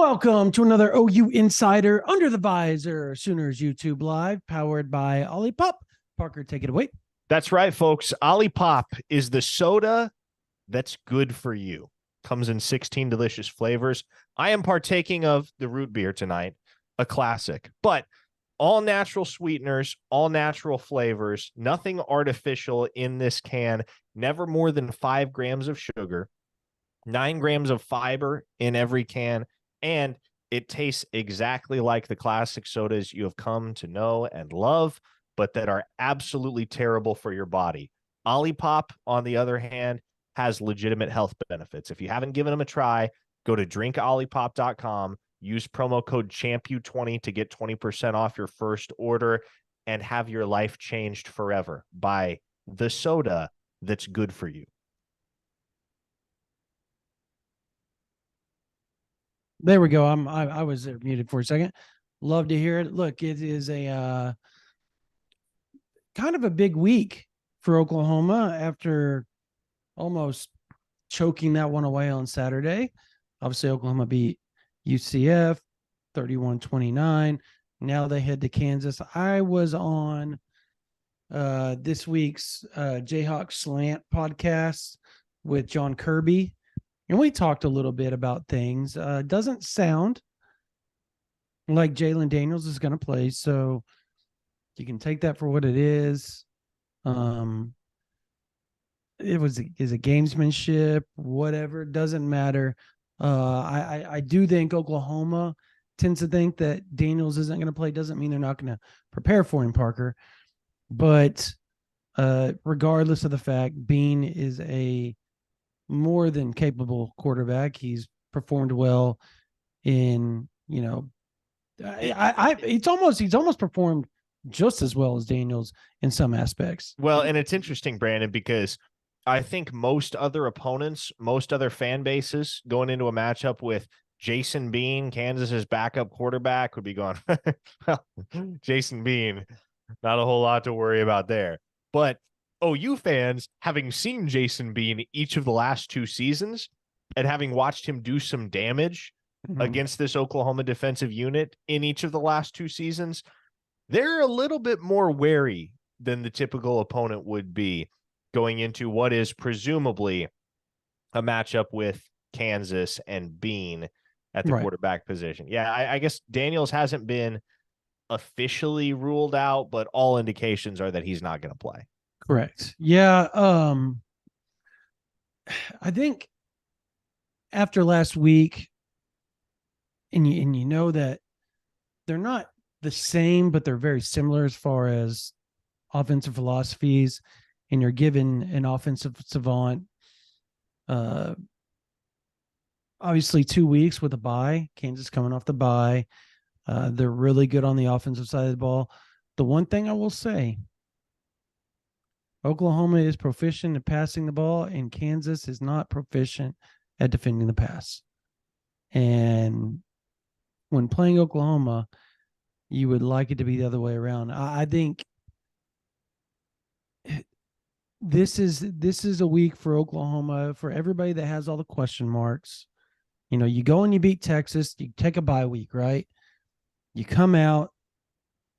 Welcome to another OU Insider Under the Visor Sooners YouTube Live, powered by Alipop. Parker, take it away. That's right, folks. Alipop is the soda that's good for you. Comes in 16 delicious flavors. I am partaking of the root beer tonight, a classic, but all natural sweeteners, all natural flavors, nothing artificial in this can, never more than 5 grams of sugar, 9 grams of fiber in every can, and it tastes exactly like the classic sodas you have come to know and love, but that are absolutely terrible for your body. Olipop, on the other hand, has legitimate health benefits. If you haven't given them a try, go to drinkolipop.com, use promo code CHAMPU20 to get 20% off your first order and have your life changed forever by the soda that's good for you. There we go. I was muted for a second. Love to hear it. Look, it is a kind of a big week for Oklahoma after almost choking that one away on Saturday. Obviously, Oklahoma beat UCF 31-29. Now they head to Kansas. I was on this week's Jayhawk Slant podcast with John Kirby, and we talked a little bit about things. Doesn't sound like Jalen Daniels is going to play, so you can take that for what it is. Is a gamesmanship, whatever, doesn't matter. I do think Oklahoma tends to think that Daniels isn't going to play. Doesn't mean they're not going to prepare for him, Parker. But regardless of the fact, Bean is a more than capable quarterback. He's performed well in, he's almost performed just as well as Daniels in some aspects. Well, and it's interesting, Brandon, because I think most other opponents, most other fan bases going into a matchup with Jason Bean, Kansas's backup quarterback, would be going, well, Jason Bean, not a whole lot to worry about there. But OU fans, having seen Jason Bean each of the last 2 seasons and having watched him do some damage against this Oklahoma defensive unit in each of the last 2 seasons, they're a little bit more wary than the typical opponent would be going into what is presumably a matchup with Kansas and Bean at the quarterback position. Yeah, I guess Daniels hasn't been officially ruled out, but all indications are that he's not going to play. Correct. Yeah. I think after last week, and you know that they're not the same, but they're very similar as far as offensive philosophies, and you're given an offensive savant obviously 2 weeks with a bye. Kansas coming off the bye. They're really good on the offensive side of the ball. The one thing I will say, Oklahoma is proficient at passing the ball, and Kansas is not proficient at defending the pass. And when playing Oklahoma, you would like it to be the other way around. I think this is a week for Oklahoma, for everybody that has all the question marks. You go and you beat Texas, you take a bye week, right? You come out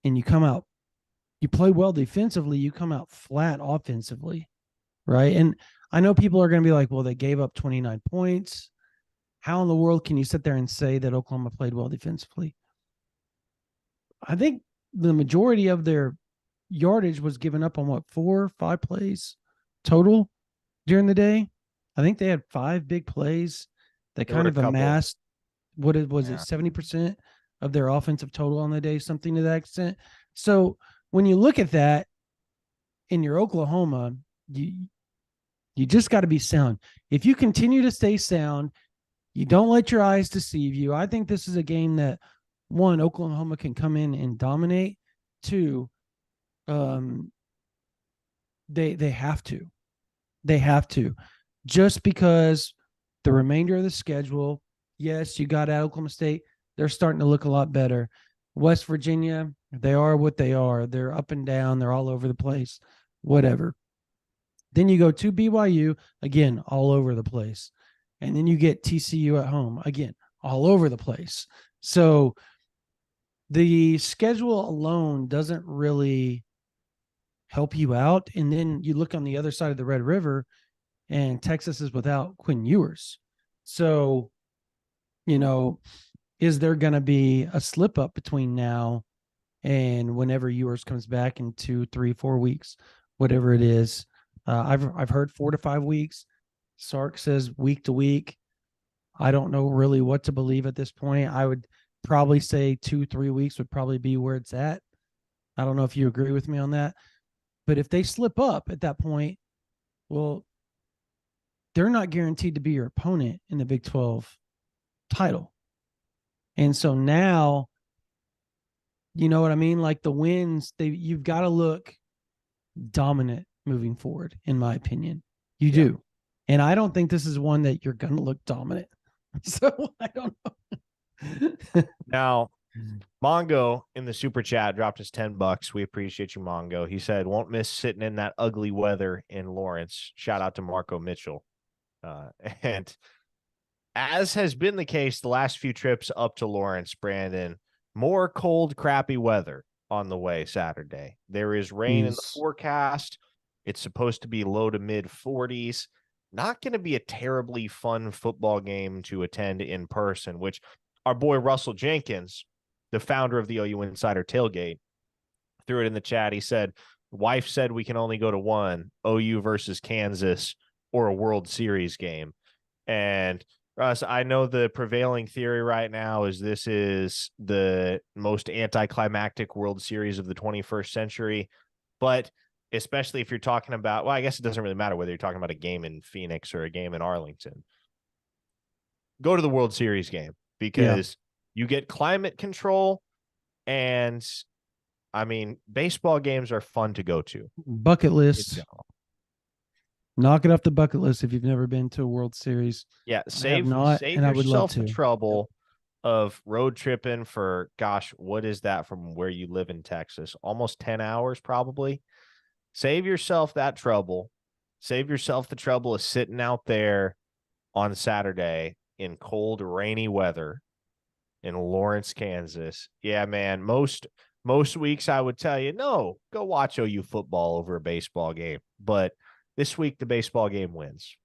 and you play well defensively, you come out flat offensively, right? And I know people are going to be like, well, they gave up 29 points. How in the world can you sit there and say that Oklahoma played well defensively? I think the majority of their yardage was given up on 4 or 5 plays total during the day. I think they had 5 big plays that kind of amassed what it was, it 70% of their offensive total on the day, something to that extent. So when you look at that in your Oklahoma, you just got to be sound. If you continue to stay sound, you don't let your eyes deceive you. I think this is a game that, 1, Oklahoma can come in and dominate. 2, they have to. They have to. Just because the remainder of the schedule, yes, you got at Oklahoma State, they're starting to look a lot better. West Virginia, they are what they are. They're up and down. They're all over the place, whatever. Then you go to BYU, again, all over the place. And then you get TCU at home, again, all over the place. So the schedule alone doesn't really help you out. And then you look on the other side of the Red River, and Texas is without Quinn Ewers. So, is there going to be a slip up between now and whenever Ewers comes back in 2, 3, 4 weeks, whatever it is? I've heard 4 to 5 weeks. Sark says week to week. I don't know really what to believe at this point. I would probably say 2, 3 weeks would probably be where it's at. I don't know if you agree with me on that. But if they slip up at that point, well, they're not guaranteed to be your opponent in the Big 12 title. And so now, you know what I mean? Like the wins, you've got to look dominant moving forward, in my opinion. You do. And I don't think this is one that you're going to look dominant. So I don't know. Now, Mongo in the super chat dropped us $10. We appreciate you, Mongo. He said, won't miss sitting in that ugly weather in Lawrence. Shout out to Marco Mitchell. And as has been the case the last few trips up to Lawrence, Brandon, more cold, crappy weather on the way Saturday. There is rain in the forecast. It's supposed to be low to mid 40s. Not going to be a terribly fun football game to attend in person, which our boy Russell Jenkins, the founder of the OU Insider Tailgate, threw it in the chat. He said, wife said we can only go to one, OU versus Kansas or a World Series game. And Russ, I know the prevailing theory right now is this is the most anticlimactic World Series of the 21st century. But especially if you're talking about, well, I guess it doesn't really matter whether you're talking about a game in Phoenix or a game in Arlington. Go to the World Series game because you get climate control. And I mean, baseball games are fun to go to. Bucket list. Knock it off the bucket list if you've never been to a World Series. Yeah, save yourself the trouble of road tripping for, gosh, what is that from where you live in Texas? Almost 10 hours probably. Save yourself that trouble. Save yourself the trouble of sitting out there on Saturday in cold, rainy weather in Lawrence, Kansas. Yeah, man, most weeks I would tell you, no, go watch OU football over a baseball game. But this week, the baseball game wins.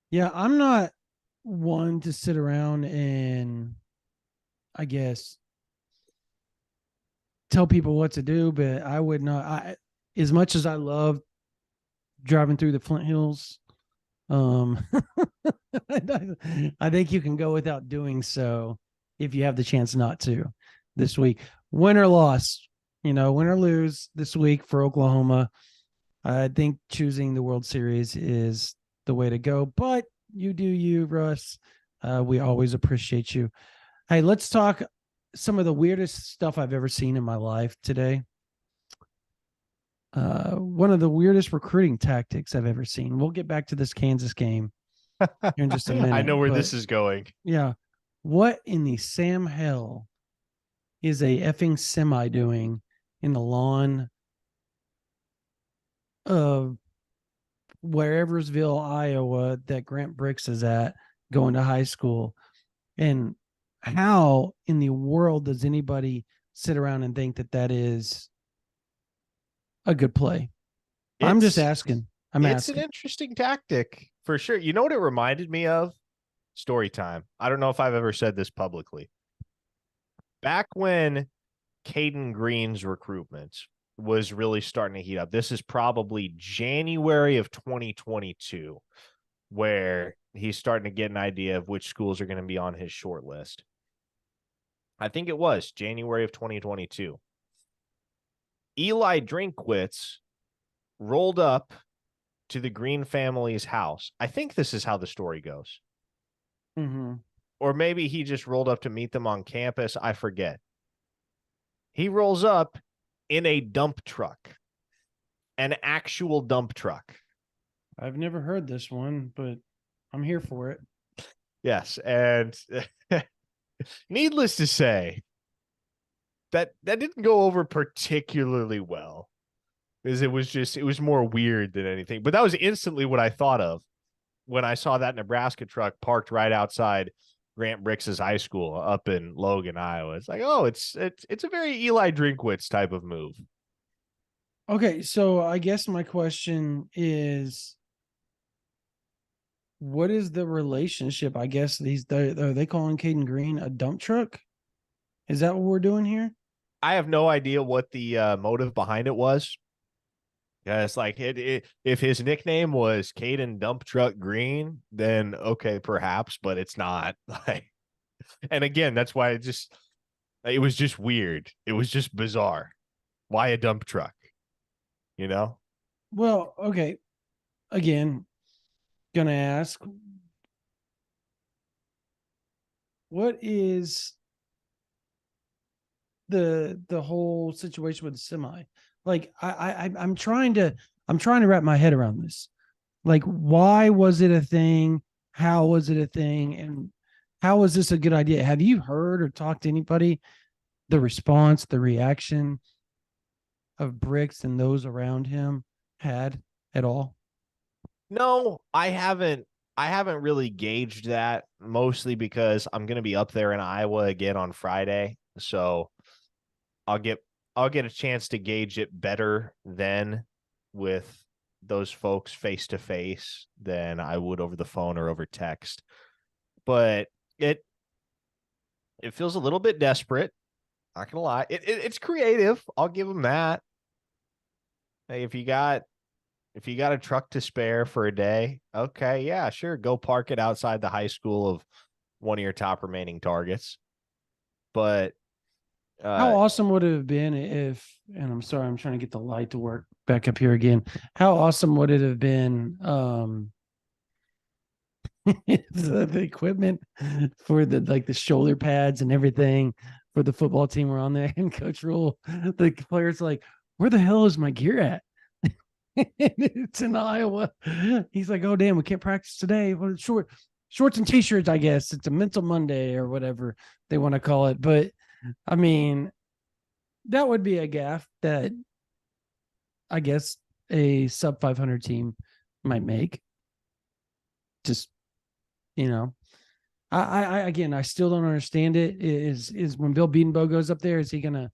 Yeah, I'm not one to sit around and, I guess, tell people what to do, but I would not. As much as I love driving through the Flint Hills, I think you can go without doing so if you have the chance not to this week. Win or loss, win or lose this week for Oklahoma. I think choosing the World Series is the way to go, but you do you, Russ. We always appreciate you. Hey, let's talk some of the weirdest stuff I've ever seen in my life today. One of the weirdest recruiting tactics I've ever seen. We'll get back to this Kansas game here in just a minute. I know where this is going. Yeah. What in the Sam hell is a effing semi doing in the lawn of Whereversville, Iowa, that Grant Bricks is at going to high school? And how in the world does anybody sit around and think that is a good play? I'm just asking. It's an interesting tactic for sure. You know what it reminded me of? Story time. I don't know if I've ever said this publicly. Back when Caden Green's recruitment was really starting to heat up. This is probably January of 2022, where he's starting to get an idea of which schools are going to be on his short list. I think it was January of 2022. Eli Drinkwitz rolled up to the Green family's house. I think this is how the story goes. Mm-hmm. Or maybe he just rolled up to meet them on campus. I forget. He rolls up in a dump truck, an actual dump truck. I've never heard this one, but I'm here for it. Yes. And needless to say, that didn't go over particularly well, because it was more weird than anything. But that was instantly what I thought of when I saw that Nebraska truck parked right outside Grant Brix's high school up in Logan, Iowa. It's like, oh, it's a very Eli Drinkwitz type of move. Okay, so I guess my question is, what is the relationship? I guess are they calling Caden Green a dump truck? Is that what we're doing here? I have no idea what the motive behind it was. Yeah, it's like if his nickname was Caden Dump Truck Green, then okay, perhaps, but it's not. Like, and again, that's why it was just weird. It was just bizarre. Why a dump truck? You know? Well, okay. Again, gonna ask, what is the whole situation with the semi? Like, I'm trying to wrap my head around this. Like, why was it a thing? How was it a thing? And how was this a good idea? Have you heard or talked to anybody, the response, the reaction of Bricks and those around him had at all? No, I haven't really gauged that, mostly because I'm gonna be up there in Iowa again on Friday. So I'll get I'll get a chance to gauge it better then with those folks face to face than I would over the phone or over text. But it it feels a little bit desperate. Not gonna lie, it's creative. I'll give them that. Hey, if you got a truck to spare for a day, okay, yeah, sure, go park it outside the high school of one of your top remaining targets. But How uh, awesome would it have been if, and I'm sorry, I'm trying to get the light to work back up here again. How awesome would it have been the equipment for the shoulder pads and everything for the football team were on there, and Coach Rule, the players like, where the hell is my gear at? It's in Iowa. He's like, oh damn, we can't practice today. Well, shorts and t-shirts, I guess. It's a mental Monday or whatever they want to call it. But I mean, that would be a gaff that I guess a sub 500 team might make. Just, you know, I again, I still don't understand it. Is when Bill Bedenbow goes up there, is he gonna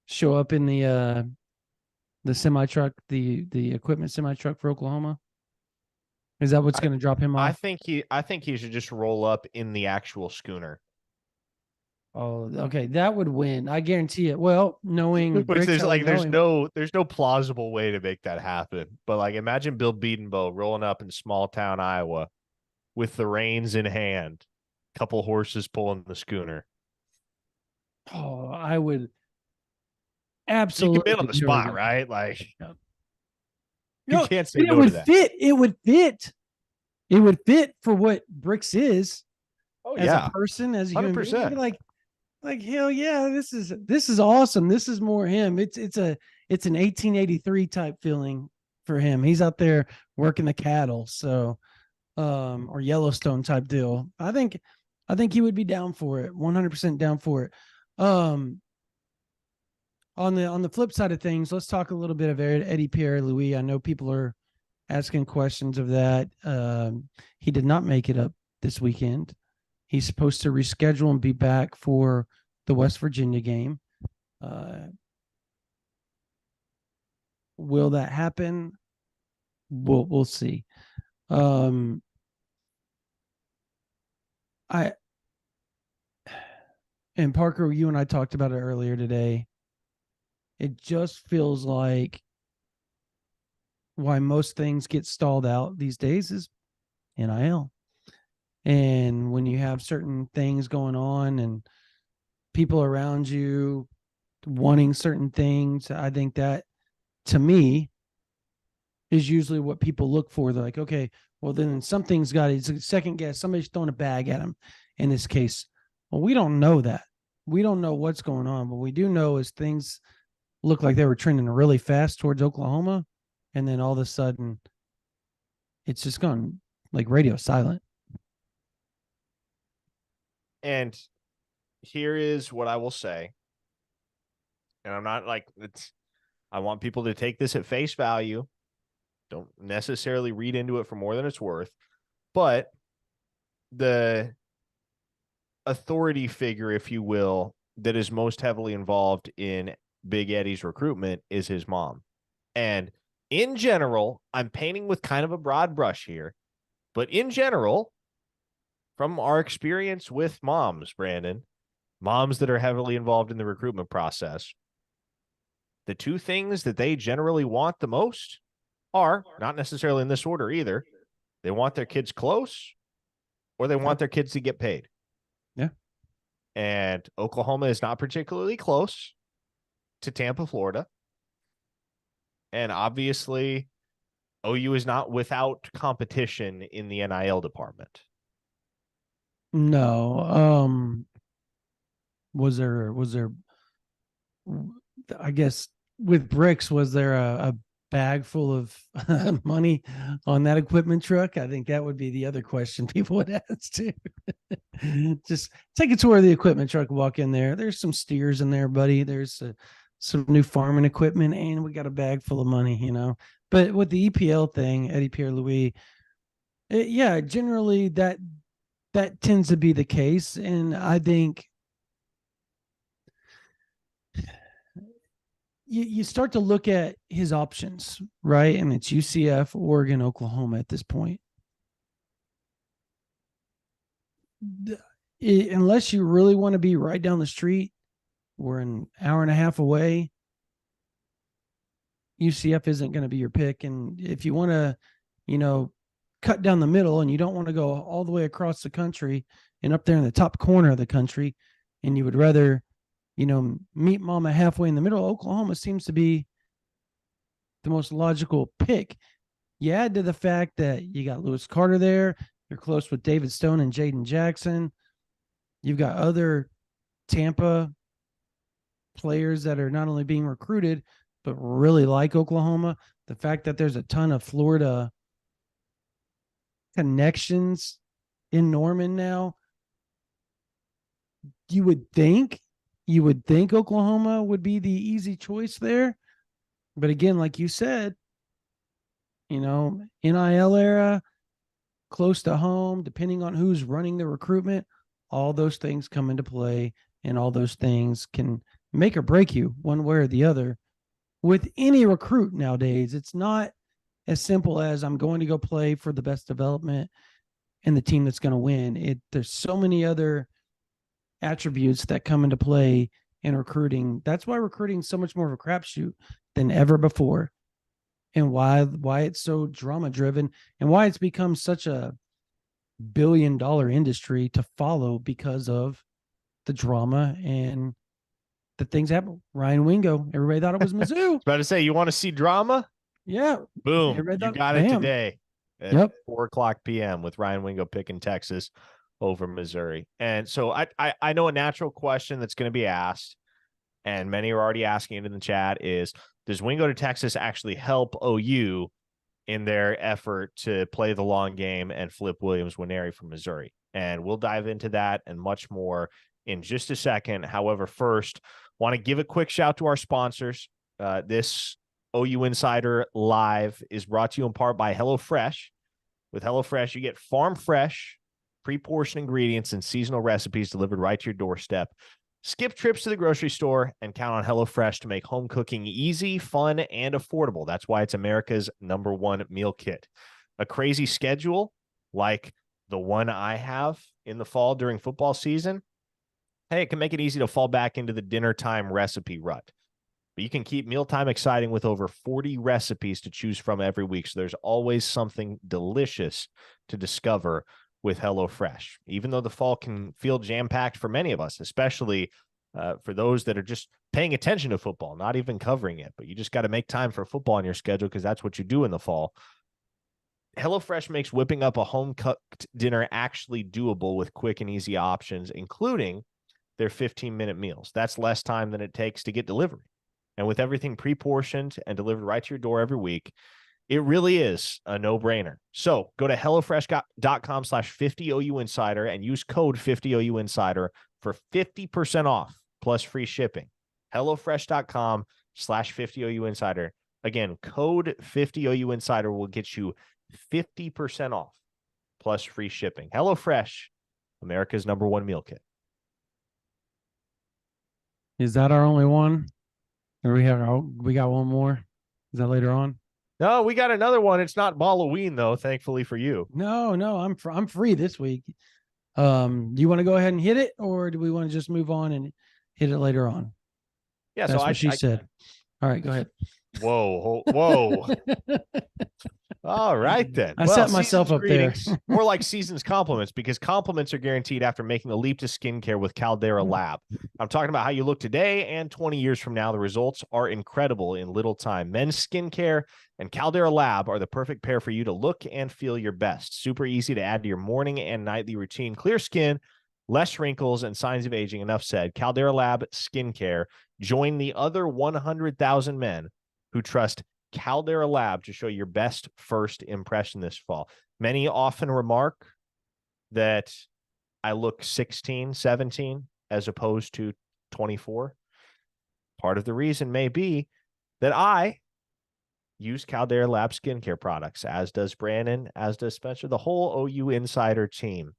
show up in the semi truck, the equipment semi truck for Oklahoma? Is that what's I going to drop him I off? think he should just roll up in the actual schooner. Oh, okay, that would win. I guarantee it. Well, knowing Which Bricks, there's how we like know him. there's no plausible way to make that happen. But like imagine Bill Bedenbow rolling up in small town Iowa with the reins in hand, couple horses pulling the schooner. Oh, I would You commit on absolutely the never spot, go. right? Like Yeah. you No, can't say and it no to would that. fit. It would fit. It would fit for what Bricks is Oh as a yeah, person, as a human being. You'd be 100%. like hell yeah, this is awesome. This is more him. It's an 1883 type feeling for him. He's out there working the cattle, so or Yellowstone type deal. I think he would be down for it, 100% down for it. Um, on the flip side of things, let's talk a little bit of Eddie Pierre Louis. I know people are asking questions of that. He did not make it up this weekend. He's supposed to reschedule and be back for the West Virginia game. Uh, will that happen? We'll see. Um, I and Parker, you and I talked about it earlier today. It just feels like why most things get stalled out these days is NIL. And when you have certain things going on and people around you wanting certain things, I think that to me is usually what people look for. They're like, okay, well, then something's got it's a second guess. Somebody's throwing a bag at them in this case. Well, we don't know that. We don't know what's going on. What we do know is things look like they were trending really fast towards Oklahoma. And then all of a sudden, it's just gone like radio silent. And here is what I will say. And I'm not like I want people to take this at face value. Don't necessarily read into it for more than it's worth. But the authority figure, if you will, that is most heavily involved in Big Eddie's recruitment is his mom. And in general, I'm painting with kind of a broad brush here, but in general, from our experience with moms, Brandon, moms that are heavily involved in the recruitment process, the two things that they generally want the most are not necessarily in this order either. They want their kids close, or they want their kids to get paid. Yeah. And Oklahoma is not particularly close to Tampa, Florida. And obviously, OU is not without competition in the NIL department. No. Was there I guess with bricks, was there a bag full of money on that equipment truck? I think that would be the other question people would ask too. Just take a tour of the equipment truck, walk in there. There's some steers in there, buddy. There's some new farming equipment, and we got a bag full of money, you know. But with the EPL thing, Eddie Pierre Louis, yeah, generally that tends to be the case. And I think you start to look at his options, right? And it's UCF, Oregon, Oklahoma at this point. Unless you really want to be right down the street, we're an hour and a half away. UCF isn't going to be your pick. And if you want to, you know, cut down the middle and you don't want to go all the way across the country and up there in the top corner of the country, and you would rather, you know, meet mama halfway in the middle, Oklahoma seems to be the most logical pick. You add to the fact that you got Lewis Carter there. You're close with David Stone and Jaden Jackson. You've got other Tampa players that are not only being recruited, but really like Oklahoma. The fact that there's a ton of Florida connections in Norman now, you would think Oklahoma would be the easy choice there. But again, like you said, you know, NIL era, close to home, depending on who's running the recruitment, all those things come into play, and all those things can make or break you one way or the other. With any recruit nowadays, it's not as simple as I'm going to go play for the best development and the team that's going to win. There's so many other attributes that come into play in recruiting. That's why recruiting is so much more of a crapshoot than ever before, and why it's so drama driven, and why it's become such a billion-dollar industry to follow because of the drama and the things happen. Ryan Wingo, everybody thought it was Mizzou. About to say, you want to see drama? Yeah. Boom. You got it today at 4:00 p.m. with Ryan Wingo picking Texas over Missouri. And so I know a natural question that's going to be asked, and many are already asking it in the chat, is does Wingo to Texas actually help OU in their effort to play the long game and flip Williams-Nwaneri from Missouri? And we'll dive into that and much more in just a second. However, first, want to give a quick shout to our sponsors. This OU Insider Live is brought to you in part by HelloFresh. With HelloFresh, you get farm fresh, pre-portioned ingredients and seasonal recipes delivered right to your doorstep. Skip trips to the grocery store and count on HelloFresh to make home cooking easy, fun, and affordable. That's why it's America's #1 meal kit. A crazy schedule like the one I have in the fall during football season, hey, it can make it easy to fall back into the dinner time recipe rut. But you can keep mealtime exciting with over 40 recipes to choose from every week. So there's always something delicious to discover with HelloFresh. Even though the fall can feel jam-packed for many of us, especially for those that are just paying attention to football, not even covering it, but you just got to make time for football on your schedule because that's what you do in the fall. HelloFresh makes whipping up a home-cooked dinner actually doable with quick and easy options, including their 15-minute meals. That's less time than it takes to get delivery. And with everything pre-portioned and delivered right to your door every week, it really is a no-brainer. So go to HelloFresh.com/50OUinsider and use code 50OUinsider for 50% off plus free shipping. HelloFresh.com/50OUinsider. Again, code 50OUinsider will get you 50% off plus free shipping. HelloFresh, America's #1 meal kit. Is that our only one? Or we got one more? Is that later on? No, we got another one. It's not Halloween though, thankfully for you. No, I'm free this week. Do you want to go ahead and hit it, or do we want to just move on and hit it later on? Yeah, That's so what she said. All right, go ahead. Whoa. All right then. I Well, set myself season's up there. greetings, more like season's compliments, because compliments are guaranteed after making the leap to skincare with Caldera Lab. I'm talking about how you look today and 20 years from now. The results are incredible in little time. Men's skincare and Caldera Lab are the perfect pair for you to look and feel your best. Super easy to add to your morning and nightly routine. Clear skin, less wrinkles, and signs of aging. Enough said. Caldera Lab Skincare. Join the other 100,000 men who trust Caldera Lab to show your best first impression this fall. Many often remark that I look 16, 17 as opposed to 24. Part of the reason may be that I use Caldera Lab skincare products, as does Brandon, as does Spencer. The whole OU Insider team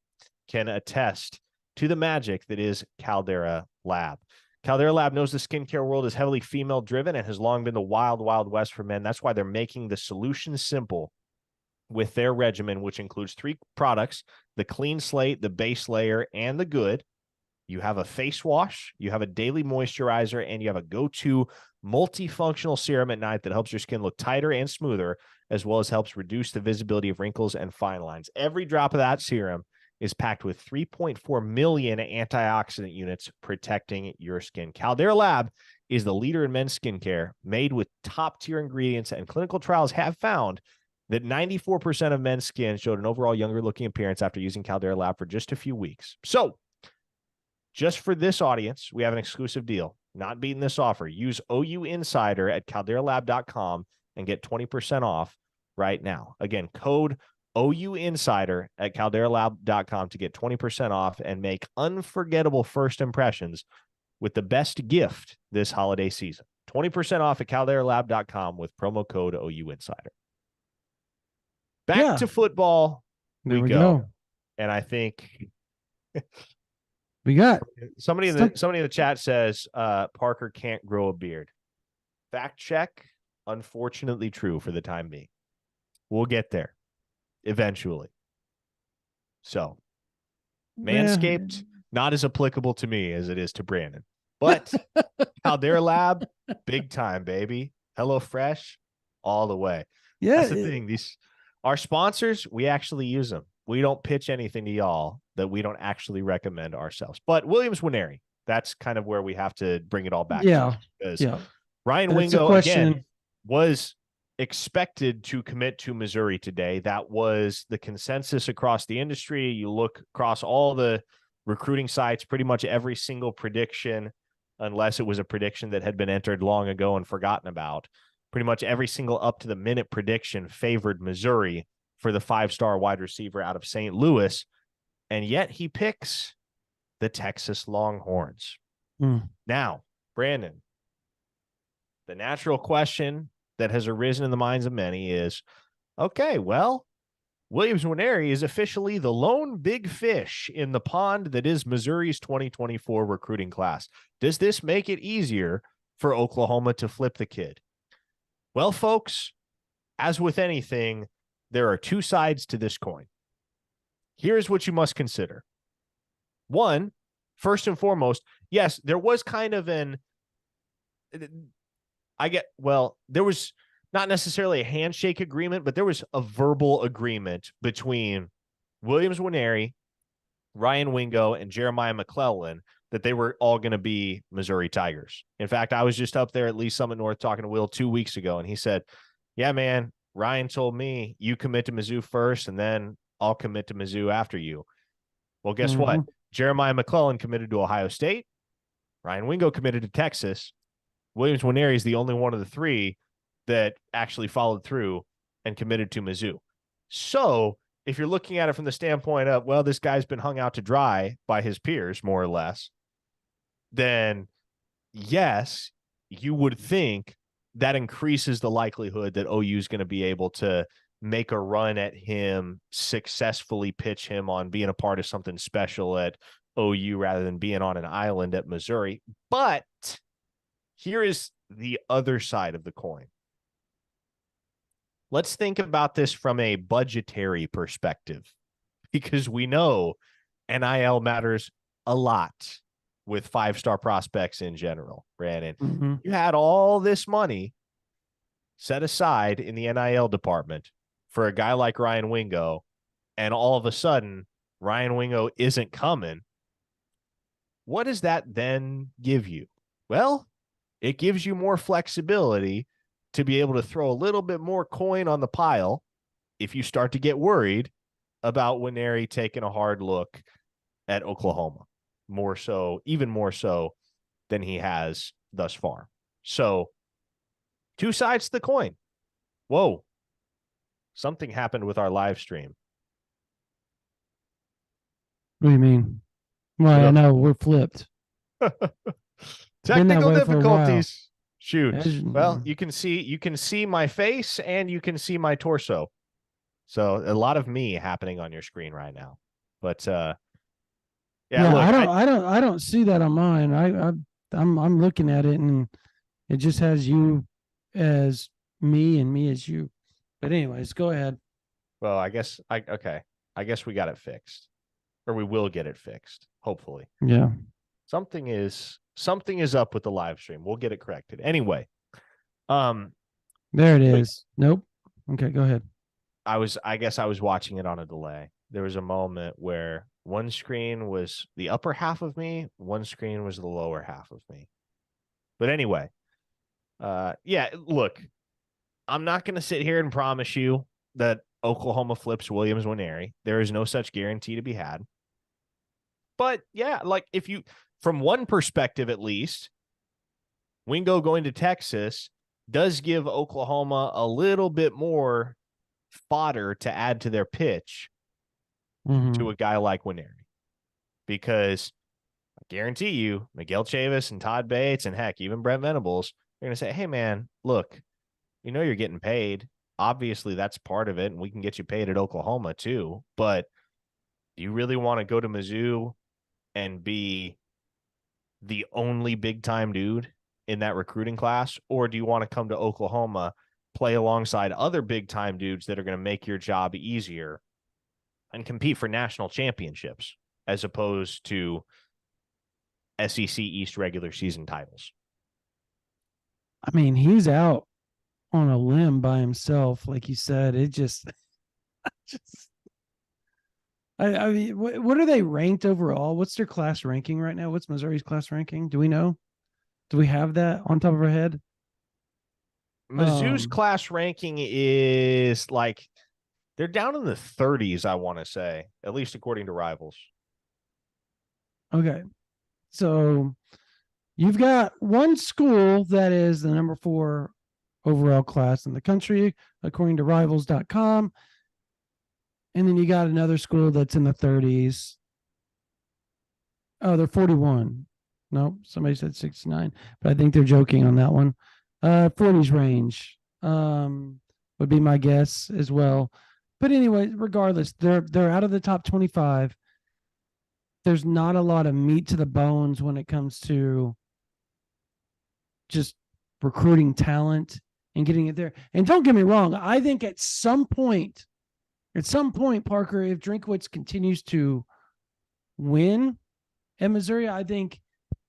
can attest to the magic that is Caldera Lab. Caldera Lab knows the skincare world is heavily female driven and has long been the wild, wild west for men. That's why they're making the solution simple with their regimen, which includes 3 products: the clean slate, the base layer, and the good. You have a face wash, you have a daily moisturizer, and you have a go-to multifunctional serum at night that helps your skin look tighter and smoother, as well as helps reduce the visibility of wrinkles and fine lines. Every drop of that serum is packed with 3.4 million antioxidant units protecting your skin. Caldera Lab is the leader in men's skincare, made with top-tier ingredients, and clinical trials have found that 94% of men's skin showed an overall younger-looking appearance after using Caldera Lab for just a few weeks. So, just for this audience, we have an exclusive deal. Not beating this offer. Use OU Insider at calderalab.com and get 20% off right now. Again, code OU Insider at calderalab.com to get 20% off and make unforgettable first impressions with the best gift this holiday season. 20% off at calderalab.com with promo code OU Insider. Back to football There we go. And I think we got somebody in the chat says Parker can't grow a beard. Fact check. Unfortunately true for the time being. We'll get there eventually. So, Manscaped, not as applicable to me as it is to Brandon. But Caldera Lab, big time, baby. HelloFresh, all the way. Yeah. That's the thing. Our sponsors, we actually use them. We don't pitch anything to y'all that we don't actually recommend ourselves. But Williams Winery, that's kind of where we have to bring it all back. Yeah. Because Ryan That's Wingo, again, was expected to commit to Missouri today. That was the consensus across the industry. You look across all the recruiting sites, pretty much every single prediction, unless it was a prediction that had been entered long ago and forgotten about, pretty much every single up-to-the-minute prediction favored Missouri for the 5-star wide receiver out of St. Louis, and yet he picks the Texas Longhorns. Now, Brandon, the natural question that has arisen in the minds of many is, okay, well, Williams Winery is officially the lone big fish in the pond that is Missouri's 2024 recruiting class. Does this make it easier for Oklahoma to flip the kid? Well, folks, as with anything, there are 2 sides to this coin. Here's what you must consider. One, first and foremost, yes, there was kind of there was not necessarily a handshake agreement, but there was a verbal agreement between Williams Winery, Ryan Wingo, and Jeremiah McClellan that they were all going to be Missouri Tigers. In fact, I was just up there at Lee Summit North talking to Will 2 weeks ago, and he said, yeah, man, Ryan told me you commit to Mizzou first, and then I'll commit to Mizzou after you. Well, guess what? Jeremiah McClellan committed to Ohio State. Ryan Wingo committed to Texas. Williams Winery is the only one of the 3 that actually followed through and committed to Mizzou. So if you're looking at it from the standpoint of, well, this guy's been hung out to dry by his peers, more or less, then yes, you would think that increases the likelihood that OU is going to be able to make a run at him, successfully pitch him on being a part of something special at OU rather than being on an island at Missouri. But here is the other side of the coin. Let's think about this from a budgetary perspective, because we know NIL matters a lot with five-star prospects in general, Brandon. Mm-hmm. You had all this money set aside in the NIL department for a guy like Ryan Wingo, and all of a sudden, Ryan Wingo isn't coming. What does that then give you? Well, it gives you more flexibility to be able to throw a little bit more coin on the pile if you start to get worried about Winery taking a hard look at Oklahoma, even more so than he has thus far. So, two sides to the coin. Whoa, something happened with our live stream. What do you mean? Well, I know we're flipped. Technical difficulties. Shoot. Well, you can see my face and you can see my torso. So a lot of me happening on your screen right now. But look, I don't see that on mine. I'm looking at it and it just has you as me and me as you. But anyways, go ahead. Well, I guess we got it fixed. Or we will get it fixed, hopefully. Yeah. Something is up with the live stream. We'll get it corrected. Anyway. There it is. Nope. Okay, go ahead. I guess I was watching it on a delay. There was a moment where one screen was the upper half of me, one screen was the lower half of me. But anyway, look, I'm not going to sit here and promise you that Oklahoma flips Williams Winery. There is no such guarantee to be had. But yeah, like if you, from one perspective at least, Wingo going to Texas does give Oklahoma a little bit more fodder to add to their pitch to a guy like Winery. Because I guarantee you, Miguel Chavis and Todd Bates and heck, even Brent Venables, they're going to say, hey, man, look, you know you're getting paid. Obviously, that's part of it, and we can get you paid at Oklahoma too. But do you really want to go to Mizzou and be the only big-time dude in that recruiting class? Or do you want to come to Oklahoma, play alongside other big-time dudes that are going to make your job easier and compete for national championships as opposed to SEC East regular season titles? I mean, he's out on a limb by himself, like you said. It just I mean, what are they ranked overall? What's their class ranking right now? What's Missouri's class ranking? Do we know? Do we have that on top of our head? Mizzou's class ranking is like, they're down in the 30s, I want to say, at least according to Rivals. Okay. So you've got one school that is the number 4 overall class in the country, according to rivals.com. And then you got another school that's in the 30s. Oh, they're 41. Nope, somebody said 69, but I think they're joking on that one. 40s range would be my guess as well. But anyway, regardless, they're out of the top 25. There's not a lot of meat to the bones when it comes to just recruiting talent and getting it there. And don't get me wrong, I think at some point, Parker, if Drinkwitz continues to win at Missouri, I think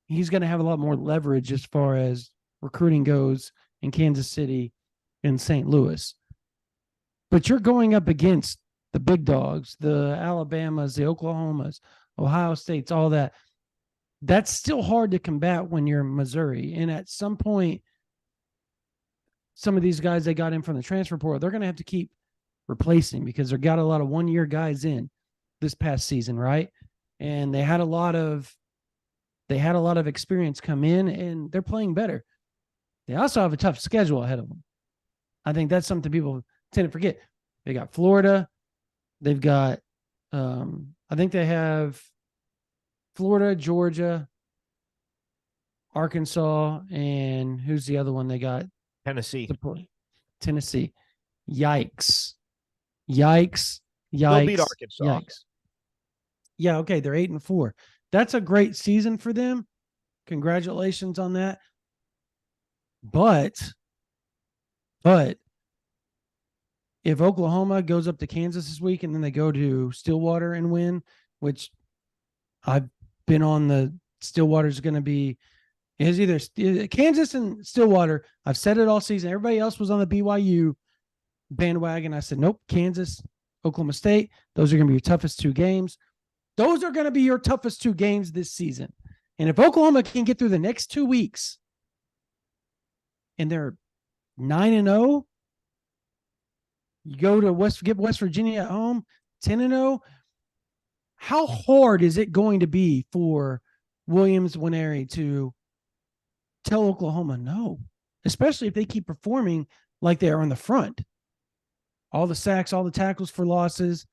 he's going to have a lot more leverage as far as recruiting goes in Kansas City and St. Louis. But you're going up against the big dogs, the Alabamas, the Oklahomas, Ohio States, all that. That's still hard to combat when you're in Missouri. And at some point, some of these guys they got in from the transfer portal, they're going to have to keep replacing because they got a lot of one-year guys in this past season, right? And they had a lot of experience come in, and they're playing better. They also have a tough schedule ahead of them. I think that's something people tend to forget. They got Florida. They've got, I think they have Florida, Georgia, Arkansas, and who's the other one they got? Tennessee. Yikes. They'll beat Arkansas. Yikes. Yeah, okay. They're 8-4. That's a great season for them. Congratulations on that. But if Oklahoma goes up to Kansas this week and then they go to Stillwater and win, which I've been on the Stillwater's going to be is either Kansas and Stillwater. I've said it all season. Everybody else was on the BYU bandwagon. I said, nope, Kansas, Oklahoma State. Those are going to be your toughest two games. Those are going to be your toughest two games this season. And if Oklahoma can get through the next 2 weeks and they're 9-0, you go to get West Virginia at home, 10-0. How hard is it going to be for Williams Nwaneri to tell Oklahoma no, especially if they keep performing like they are on the front? All the sacks, all the tackles for losses.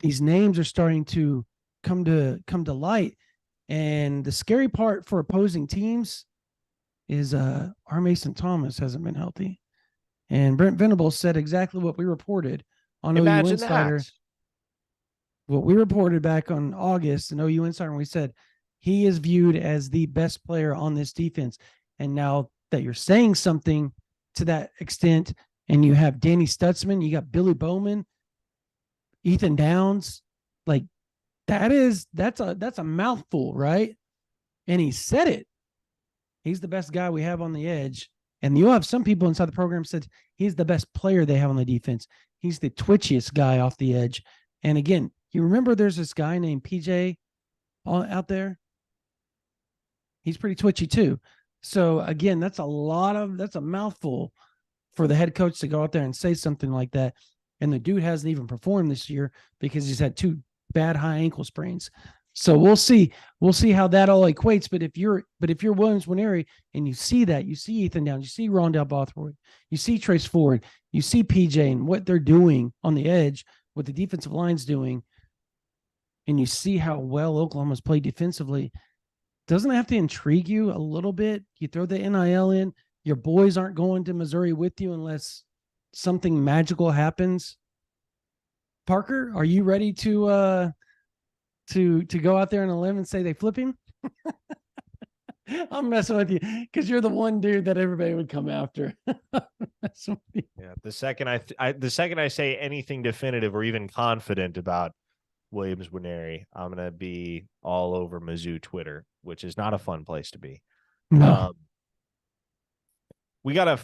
These names are starting to come to light. And the scary part for opposing teams is our Mason Thomas hasn't been healthy. And Brent Venables said exactly what we reported on OU Insider. What we reported back on August in OU Insider, and we said he is viewed as the best player on this defense. And now that you're saying something to that extent, and you have Danny Stutzman, you got Billy Bowman, Ethan Downs, like that's a mouthful, right? And he said it. He's the best guy we have on the edge. And you'll have some people inside the program said he's the best player they have on the defense. He's the twitchiest guy off the edge. And again, you remember there's this guy named PJ out there? He's pretty twitchy too. So again, that's a mouthful for the head coach to go out there and say something like that. And the dude hasn't even performed this year because he's had 2 bad high ankle sprains. So we'll see how that all equates. But if you're Williams Nwaneri and you see that, you see Ethan Downs, you see Rondell Bothroyd, you see Trace Ford, you see PJ and what they're doing on the edge, what the defensive line's doing, and you see how well Oklahoma's played defensively, doesn't it have to intrigue you a little bit? You throw the NIL in, your boys aren't going to Missouri with you unless something magical happens. Parker, are you ready to go out there on a limb and say they flip him? I'm messing with you because you're the one dude that everybody would come after. Yeah, the second I say anything definitive or even confident about Williams Nwaneri, I'm gonna be all over Mizzou Twitter, which is not a fun place to be. No. We got a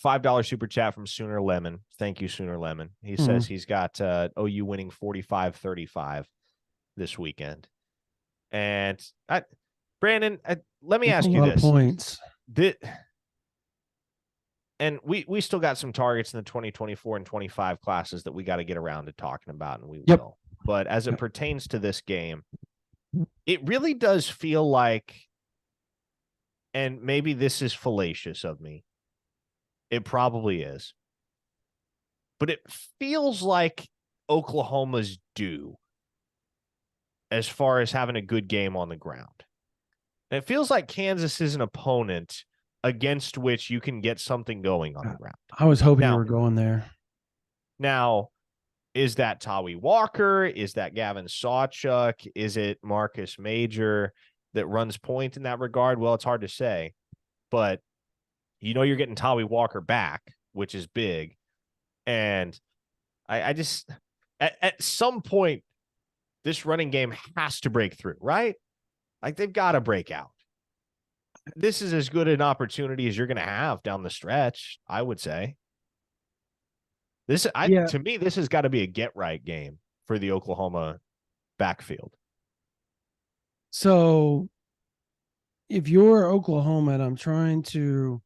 $5 super chat from Sooner Lemon. Thank you, Sooner Lemon. He says he's got OU winning 45-35 this weekend. And Brandon, let me ask you this. Points. And we still got some targets in the 2024 and 25 classes that we got to get around to talking about, and we will. But as it pertains to this game, it really does feel like, and maybe this is fallacious of me, it probably is, but it feels like Oklahoma's due as far as having a good game on the ground. And it feels like Kansas is an opponent against which you can get something going on the ground. I was hoping you were going there. Now, is that Tawi Walker? Is that Gavin Sawchuk? Is it Marcus Major that runs point in that regard? Well, it's hard to say, but you're getting Tawi Walker back, which is big. And I just, at some point, this running game has to break through, right? Like they've got to break out. This is as good an opportunity as you're going to have down the stretch, I would say. To me, this has got to be a get-right game for the Oklahoma backfield. So if you're Oklahoma, and I'm trying to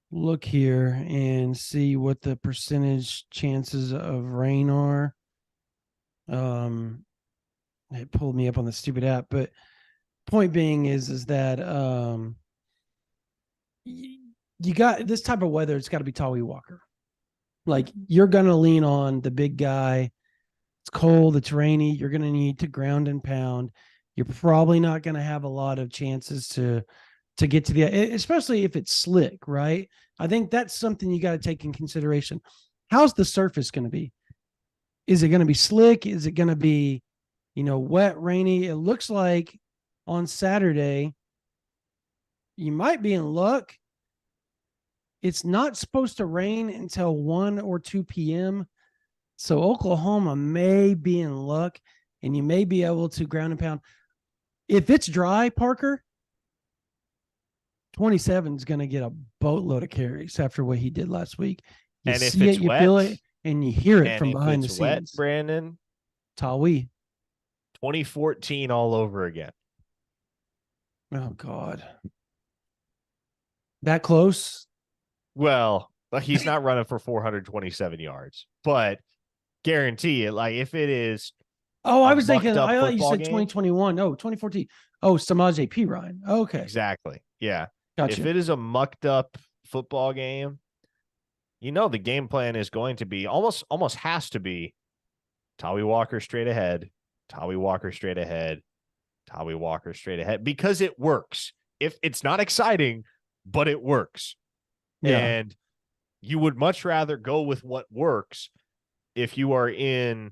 look here and see what the percentage chances of rain are. It pulled me up on the stupid app, but point being is that you got this type of weather. It's got to be Tawi Walker. Like you're going to lean on the big guy. It's cold. It's rainy. You're going to need to ground and pound. You're probably not going to have a lot of chances to get to the, especially if it's slick, right? I think that's something you got to take in consideration. How's the surface going to be? Is it going to be slick? Is it going to be, wet, rainy. It looks like on Saturday, you might be in luck. It's not supposed to rain until 1 or 2 p.m. So Oklahoma may be in luck, and you may be able to ground and pound. If it's dry, Parker, 27 is going to get a boatload of carries after what he did last week. You And if see it's it, you wet, feel it, and you hear it and from if behind the it's wet, scenes. Brandon, Tawi. 2014 all over again. Oh, God. That close? Well, he's not running for 427 yards, but guarantee it. Like if it is Oh, I a was thinking, mucked up I thought you football said game, 2021. No, 2014. Oh, Samaje P. Ryan. Okay. exactly. Yeah. If Gotcha. it is a mucked up football game, the game plan is going to be almost has to be Tawi Walker straight ahead, Tawi Walker straight ahead, Tawi Walker straight ahead, because it works. If it's not exciting, but it works. Yeah. And you would much rather go with what works if you are in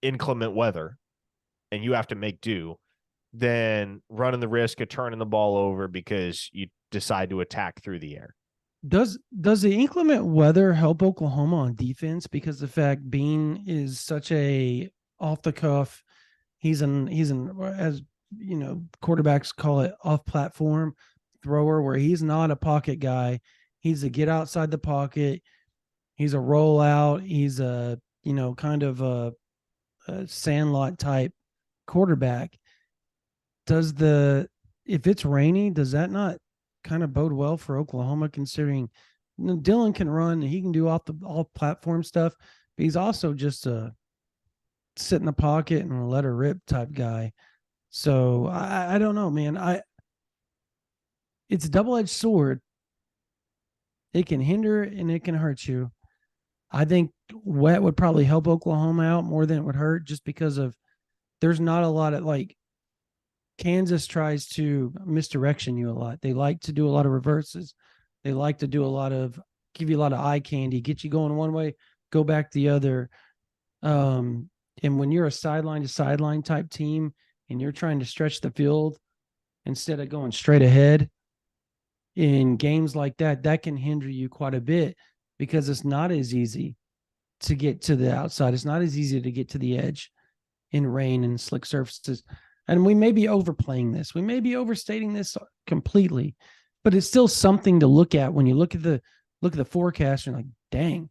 inclement weather and you have to make do than running the risk of turning the ball over because you decide to attack through the air. Does the inclement weather help Oklahoma on defense? Because the fact Bean is such a off the cuff, he's an as quarterbacks call it off platform thrower, where he's not a pocket guy. He's a get outside the pocket. He's a rollout. He's a kind of a sandlot type quarterback. If it's rainy, does that not kind of bode well for Oklahoma, considering Dylan can run and he can do all platform stuff, but he's also just a sit in the pocket and let her rip type guy. So I don't know, man. It's a double-edged sword. It can hinder and it can hurt you. I think wet would probably help Oklahoma out more than it would hurt, just because of there's not a lot of Kansas tries to misdirection you a lot. They like to do a lot of reverses. They like to do give you a lot of eye candy, get you going one way, go back the other. And when you're a sideline to sideline type team and you're trying to stretch the field instead of going straight ahead in games like that, that can hinder you quite a bit, because it's not as easy to get to the outside. It's not as easy to get to the edge in rain and slick surfaces. And we may be overplaying this. We may be overstating this completely, but it's still something to look at when you look at the forecast. And you're like, dang,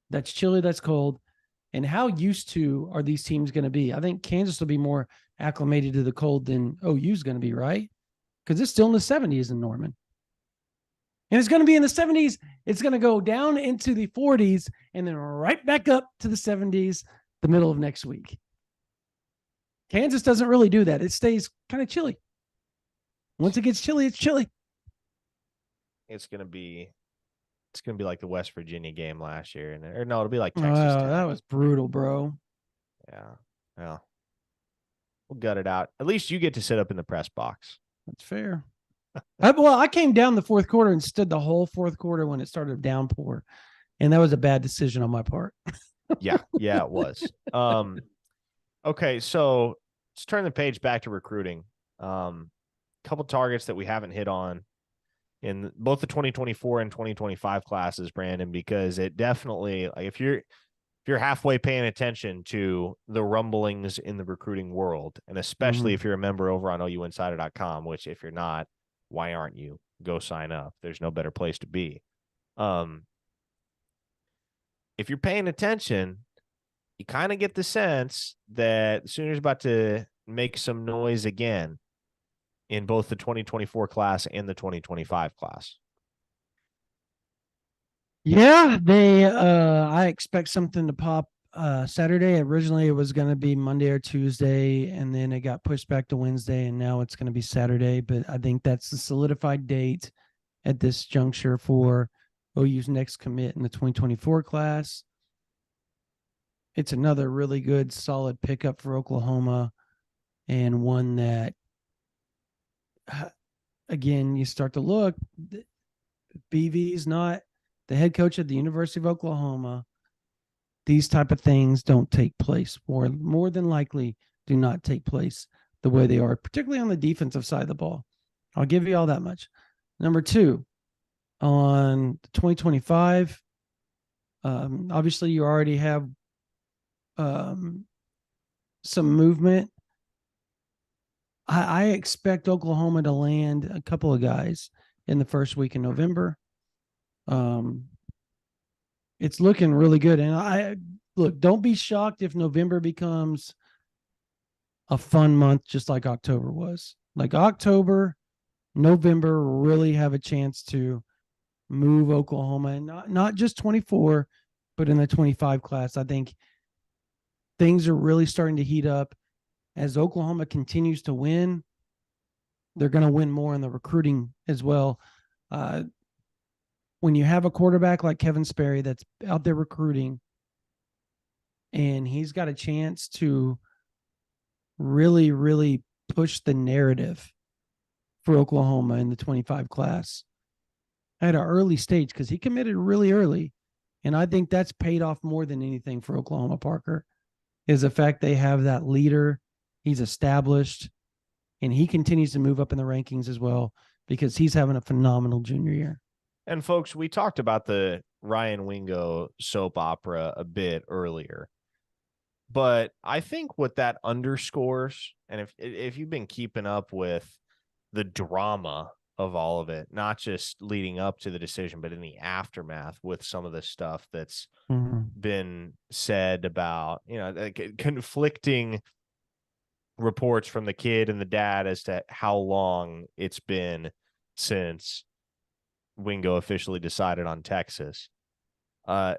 that's chilly, that's cold. And how used to are these teams going to be? I think Kansas will be more acclimated to the cold than OU is going to be, right? Because it's still in the 70s in Norman. And it's going to be in the 70s. It's going to go down into the 40s and then right back up to the 70s the middle of next week. Kansas doesn't really do that. It stays kind of chilly. Once it gets chilly, it's chilly. It's gonna be like the West Virginia game last year, or no, it'll be like Texas Wow, Tech. that was brutal, bro. Yeah. We'll gut it out. At least you get to sit up in the press box. That's fair. I came down the fourth quarter and stood the whole fourth quarter when it started to downpour, and that was a bad decision on my part. Yeah, it was. Okay, so let's turn the page back to recruiting. Couple targets that we haven't hit on in both the 2024 and 2025 classes, Brandon, because it definitely, if you're halfway paying attention to the rumblings in the recruiting world, and especially if you're a member over on OUinsider.com, which if you're not, why aren't you? Go sign up. There's no better place to be. If you're paying attention, you kind of get the sense that the Sooners about to make some noise again in both the 2024 class and the 2025 class. Yeah, I expect something to pop Saturday. Originally it was going to be Monday or Tuesday, and then it got pushed back to Wednesday, and now it's going to be Saturday. But I think that's the solidified date at this juncture for OU's next commit in the 2024 class. It's another really good, solid pickup for Oklahoma, and one that, again, you start to look, BV's not the head coach at the University of Oklahoma. These type of things don't take place. More than likely do not take place the way they are, particularly on the defensive side of the ball. I'll give you all that much. Number two, on 2025, obviously you already have some movement. I expect Oklahoma to land a couple of guys in the first week in November. It's looking really good. And look, don't be shocked if November becomes a fun month, just like October was. Like October, November really have a chance to move Oklahoma, and not just 24, but in the 25 class. I think things are really starting to heat up as Oklahoma continues to win. They're going to win more in the recruiting as well. When you have a quarterback like Kevin Sperry that's out there recruiting, and he's got a chance to really, really push the narrative for Oklahoma in the 25 class at an early stage, because he committed really early. And I think that's paid off more than anything for Oklahoma, Parker, is the fact they have that leader. He's established, and he continues to move up in the rankings as well because he's having a phenomenal junior year. And folks, we talked about the Ryan Wingo soap opera a bit earlier, but I think what that underscores, and if you've been keeping up with the drama of all of it, not just leading up to the decision, but in the aftermath with some of the stuff that's been said about, like conflicting reports from the kid and the dad as to how long it's been since Wingo officially decided on Texas. If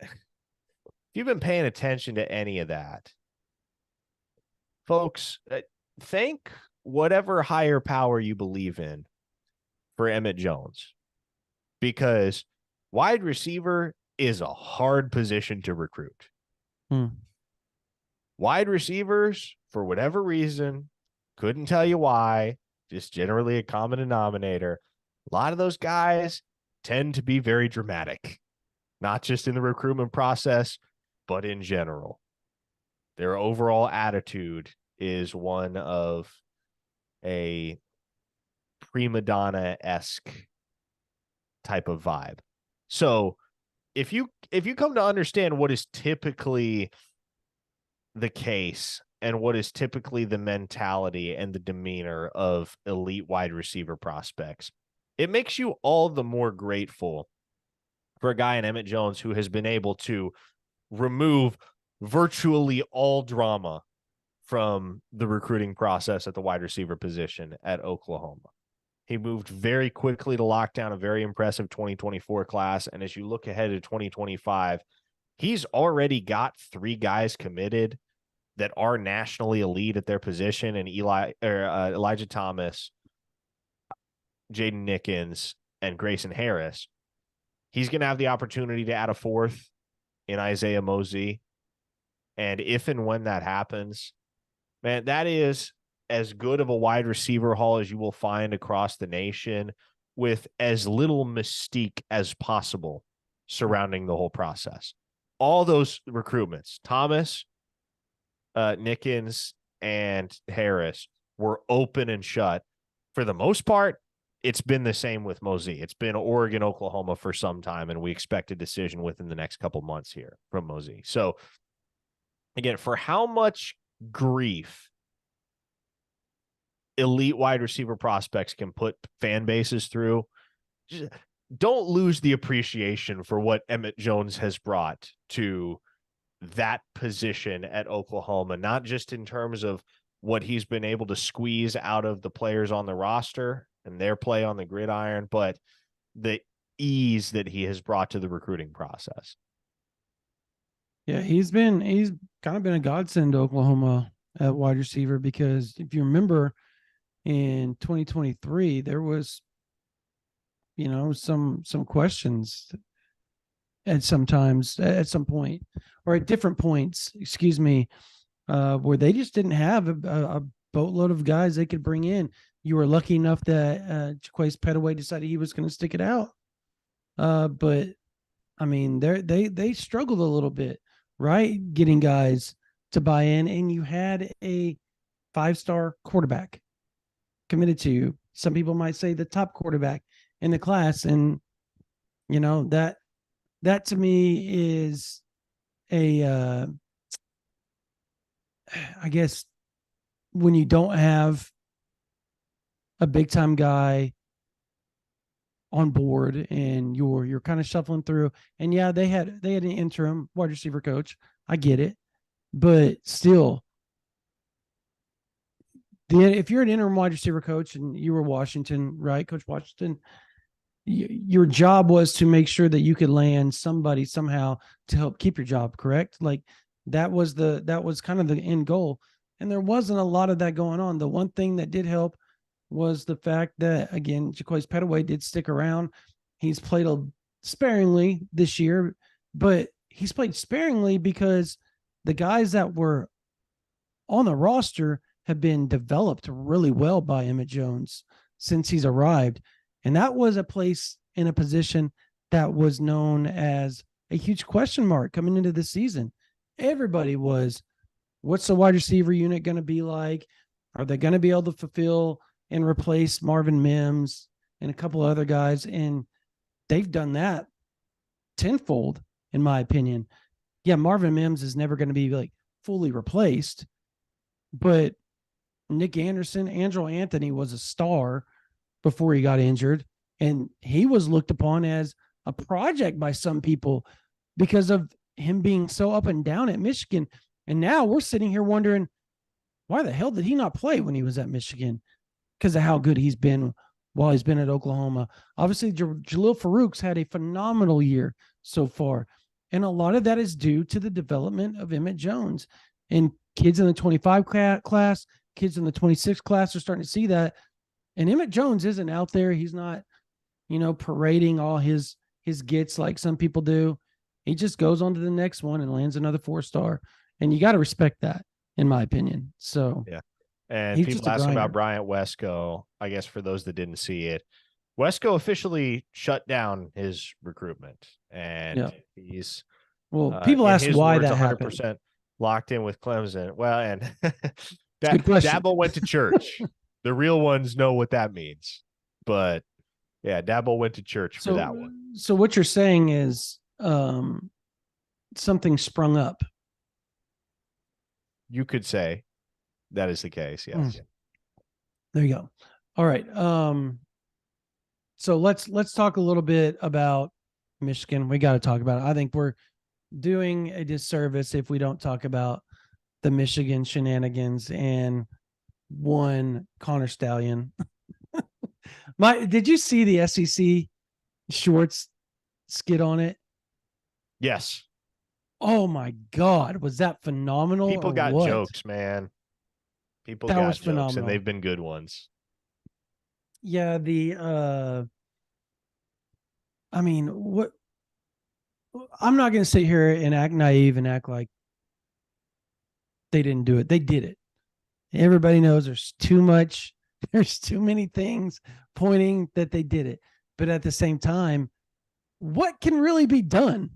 you've been paying attention to any of that, folks, thank whatever higher power you believe in for Emmett Jones, because wide receiver is a hard position to recruit. Wide receivers, for whatever reason, couldn't tell you why, just generally a common denominator. A lot of those guys tend to be very dramatic, not just in the recruitment process, but in general. Their overall attitude is one of a prima donna-esque type of vibe. So if you come to understand what is typically the case and what is typically the mentality and the demeanor of elite wide receiver prospects, it makes you all the more grateful for a guy in Emmett Jones who has been able to remove virtually all drama from the recruiting process at the wide receiver position at Oklahoma. He moved very quickly to lock down a very impressive 2024 class. And as you look ahead to 2025, he's already got 3 guys committed that are nationally elite at their position, and Elijah Thomas, Jaden Nickens, and Grayson Harris. He's going to have the opportunity to add a 4th in Isaiah Mosey. And if and when that happens, man, that is as good of a wide receiver haul as you will find across the nation, with as little mystique as possible surrounding the whole process. All those recruitments, Thomas, Nickens, and Harris, were open and shut. For the most part, it's been the same with Mosey. It's been Oregon, Oklahoma for some time, and we expect a decision within the next couple months here from Mosey. So, again, for how much grief elite wide receiver prospects can put fan bases through, just don't lose the appreciation for what Emmett Jones has brought to that position at Oklahoma, not just in terms of what he's been able to squeeze out of the players on the roster and their play on the gridiron, but the ease that he has brought to the recruiting process. Yeah, he's kind of been a godsend to Oklahoma at wide receiver, because if you remember in 2023, there was, some questions at some point, or at different points, where they just didn't have a boatload of guys they could bring in. You were lucky enough that Jaquace Petaway decided he was going to stick it out. But I mean, they struggled a little bit, right? Getting guys to buy in, and you had a 5-star quarterback committed to you. Some people might say the top quarterback in the class. And, that to me is I guess when you don't have a big time guy on board and you're kind of shuffling through, and yeah, they had an interim wide receiver coach. I get it, but still, if you're an interim wide receiver coach and you were Washington, right, Coach Washington, your job was to make sure that you could land somebody somehow to help keep your job, correct? Like that was kind of the end goal. And there wasn't a lot of that going on. The one thing that did help was the fact that, again, Jaquays Petaway did stick around. He's played sparingly this year, but he's played sparingly because the guys that were on the roster have been developed really well by Emmett Jones since he's arrived. And that was a place in a position that was known as a huge question mark coming into the season. Everybody was, what's the wide receiver unit going to be like? Are they going to be able to fulfill and replace Marvin Mims and a couple other guys? And they've done that tenfold, in my opinion. Yeah, Marvin Mims is never going to be like fully replaced, but Nick Anderson, Angelo Anthony was a star before he got injured, and he was looked upon as a project by some people because of him being so up and down at Michigan. And now we're sitting here wondering, why the hell did he not play when he was at Michigan? Because of how good he's been while he's been at Oklahoma. Obviously, Jalil Farouk's had a phenomenal year so far. And a lot of that is due to the development of Emmett Jones. And kids in the 25 class, kids in the 26 class are starting to see that. And Emmett Jones isn't out there. He's not, parading all his gets like some people do. He just goes on to the next one and lands another 4-star. And you got to respect that, in my opinion. So, yeah. And people asking about Bryant Wesco. I guess for those that didn't see it, Wesco officially shut down his recruitment, and he's people ask why that 100% happened. Locked in with Clemson. Well, and Dabo went to church. The real ones know what that means, but yeah, Dabo went to church for that one. So what you're saying is something sprung up. You could say that is the case. Yes. There you go. All right. So let's talk a little bit about Michigan. We got to talk about it. I think we're doing a disservice if we don't talk about the Michigan shenanigans and one Connor Stallion. Did you see the SEC shorts skit on it? Yes. Oh my God. Was that phenomenal? People got jokes, man. People got jokes, phenomenal. And they've been good ones. Yeah. What? I'm not going to sit here and act naive and act like they didn't do it. They did it. Everybody knows there's too many things pointing that they did it. But at the same time, what can really be done?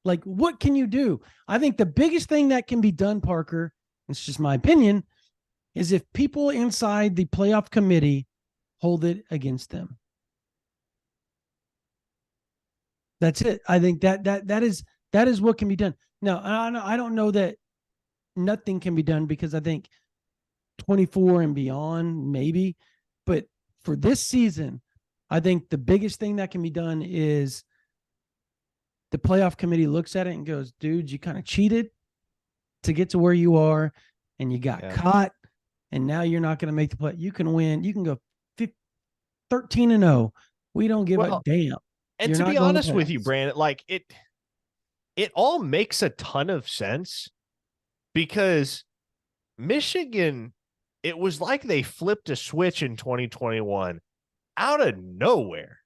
Like, what can you do? I think the biggest thing that can be done, Parker, it's just my opinion, is if people inside the playoff committee hold it against them. That's it. I think that is what can be done. Now, I don't know that nothing can be done, because I think 24 and beyond, maybe. But for this season, I think the biggest thing that can be done is the playoff committee looks at it and goes, dude, you kind of cheated to get to where you are, and you got caught, and now you're not going to make the play. You can win. You can go 13-0. We don't give a damn. And to be honest with you, Brandon, like it all makes a ton of sense, because Michigan, it was like they flipped a switch in 2021 out of nowhere,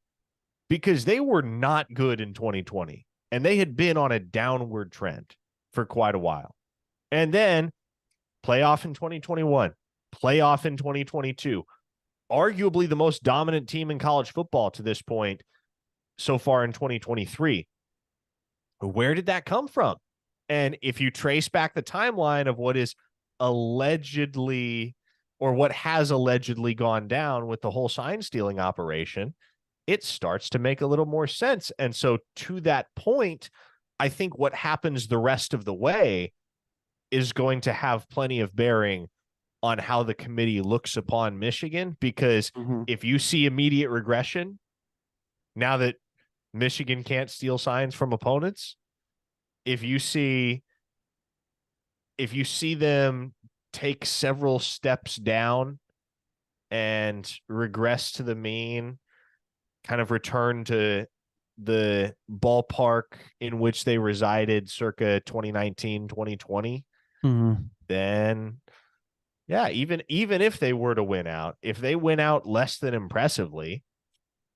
because they were not good in 2020 and they had been on a downward trend for quite a while. And then playoff in 2021, playoff in 2022, arguably the most dominant team in college football to this point so far in 2023. Where did that come from? And if you trace back the timeline of what is allegedly or what has allegedly gone down with the whole sign stealing operation, it starts to make a little more sense. And so to that point, I think what happens the rest of the way is going to have plenty of bearing on how the committee looks upon Michigan, because if you see immediate regression, now that Michigan can't steal signs from opponents, if you see them take several steps down and regress to the mean, kind of return to the ballpark in which they resided circa 2019, 2020, then yeah, even if they were to win out, if they win out less than impressively,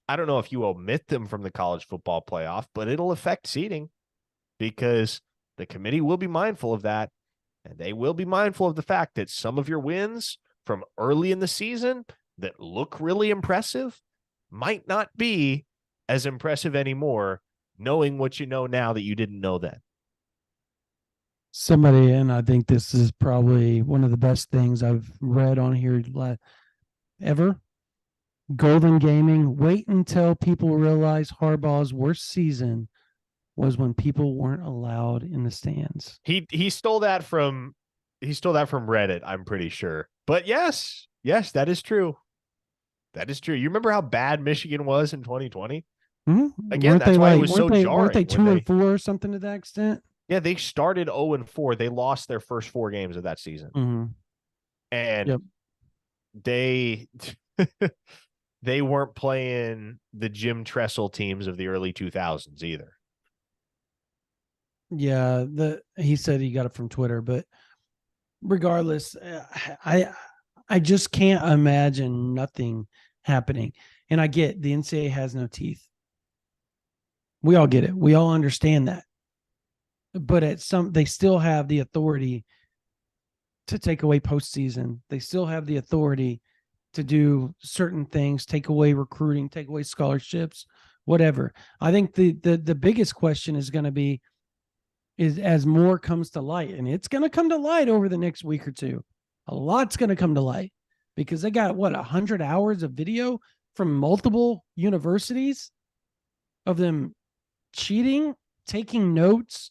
I don't know if you omit them from the college football playoff, but it'll affect seeding, because the committee will be mindful of that. And they will be mindful of the fact that some of your wins from early in the season that look really impressive might not be as impressive anymore, knowing what you know now that you didn't know then. Somebody, and I think this is probably one of the best things I've read on here ever. Golden Gaming, wait until people realize Harbaugh's worst season was when people weren't allowed in the stands. He stole that from Reddit, I'm pretty sure. But yes, that is true. That is true. You remember how bad Michigan was in 2020? Again, weren't that's they why like, it was so jarring. Weren't they 2-4 or something to that extent? Yeah, they started 0-4. They lost their first 4 games of that season. And they they weren't playing the Jim Tressel teams of the early 2000s either. Yeah, he said he got it from Twitter, but regardless, I just can't imagine nothing happening. And I get the NCAA has no teeth. We all get it. We all understand that. But they still have the authority to take away postseason. They still have the authority to do certain things, take away recruiting, take away scholarships, whatever. I think the biggest question is going to be is as more comes to light, and it's going to come to light over the next week or two. A lot's going to come to light because they got 100 hours of video from multiple universities of them cheating, taking notes,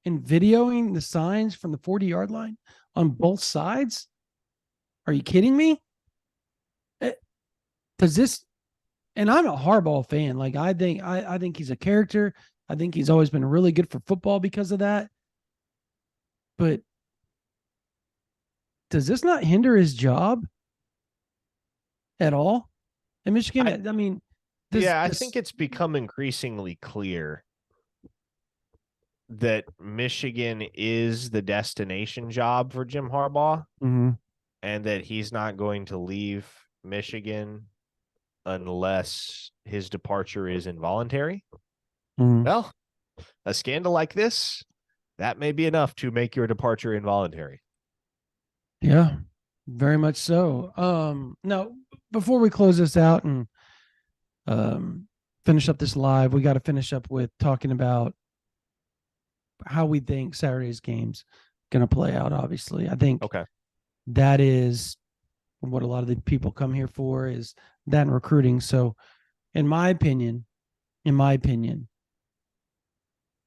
and videoing the signs from the 40-yard line on both sides. Are you kidding me? Does this? And I'm a Harbaugh fan. Like I think he's a character. I think he's always been really good for football because of that. But does this not hinder his job at all in Michigan? I mean, I think it's become increasingly clear that Michigan is the destination job for Jim Harbaugh, and that he's not going to leave Michigan unless his departure is involuntary. Well, a scandal like this, that may be enough to make your departure involuntary. Yeah, very much so. Now, before we close this out and finish up this live, we got to finish up with talking about how we think Saturday's game's going to play out. Obviously, I think that is what a lot of the people come here for, is that and recruiting. So, in my opinion,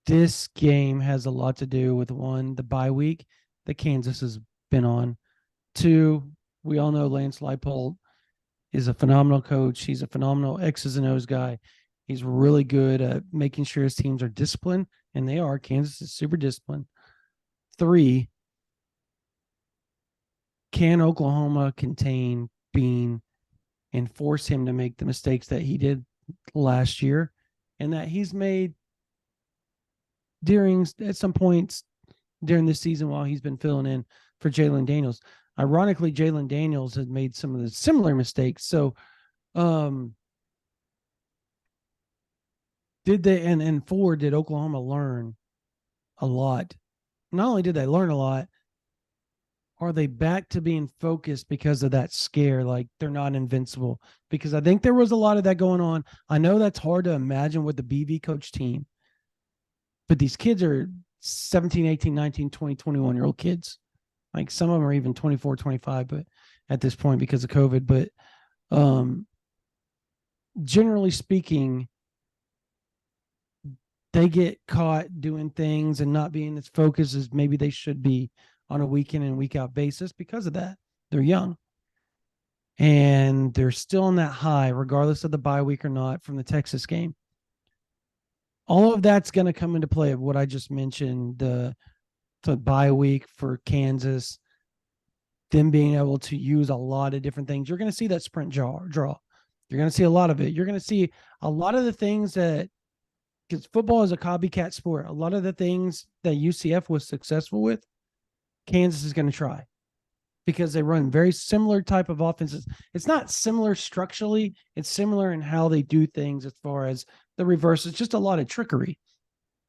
this game has a lot to do with, one, the bye week that Kansas has been on. Two, we all know Lance Leipold is a phenomenal coach. He's a phenomenal X's and O's guy. He's really good at making sure his teams are disciplined, and they are. Kansas is super disciplined. Three, can Oklahoma contain Bean and force him to make the mistakes that he did last year and that he's made at some points during this season while he's been filling in for Jalen Daniels? Ironically, Jalen Daniels has made some of the similar mistakes. So, did Oklahoma learn a lot? Not only did they learn a lot, are they back to being focused because of that scare? Like they're not invincible, because I think there was a lot of that going on. I know that's hard to imagine with the BV coach team, but these kids are 17, 18, 19, 20, 21-year-old kids. Like some of them are even 24, 25. But at this point because of COVID. But generally speaking, they get caught doing things and not being as focused as maybe they should be on a week in and week out basis because of that. They're young and they're still in that high, regardless of the bye week or not, from the Texas game. All of that's going to come into play of what I just mentioned, the bye week for Kansas, them being able to use a lot of different things. You're going to see that sprint draw. You're going to see a lot of it. You're going to see a lot of the things that, because football is a copycat sport, a lot of the things that UCF was successful with, Kansas is going to try because they run very similar type of offenses. It's not similar structurally. It's similar in how they do things as far as the reverse. It's just a lot of trickery.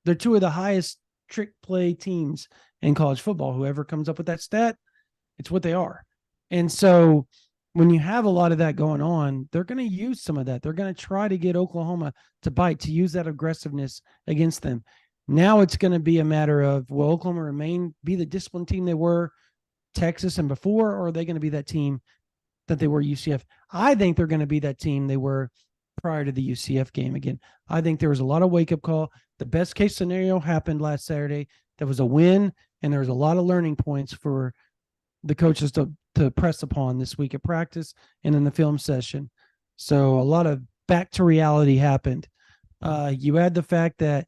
They're two of the highest trick play teams in college football. Whoever comes up with that stat, it's what they are. And so when you have a lot of that going on, they're going to use some of that. They're going to try to get Oklahoma to bite, to use that aggressiveness against them. Now it's going to be a matter of, will Oklahoma be the disciplined team they were Texas and before, or are they going to be that team that they were UCF? I think they're going to be that team they were prior to the UCF game. Again, I think there was a lot of wake-up call. The best case scenario happened last Saturday. There was a win, and there was a lot of learning points for the coaches to press upon this week at practice and in the film session. So a lot of back to reality happened. You add the fact that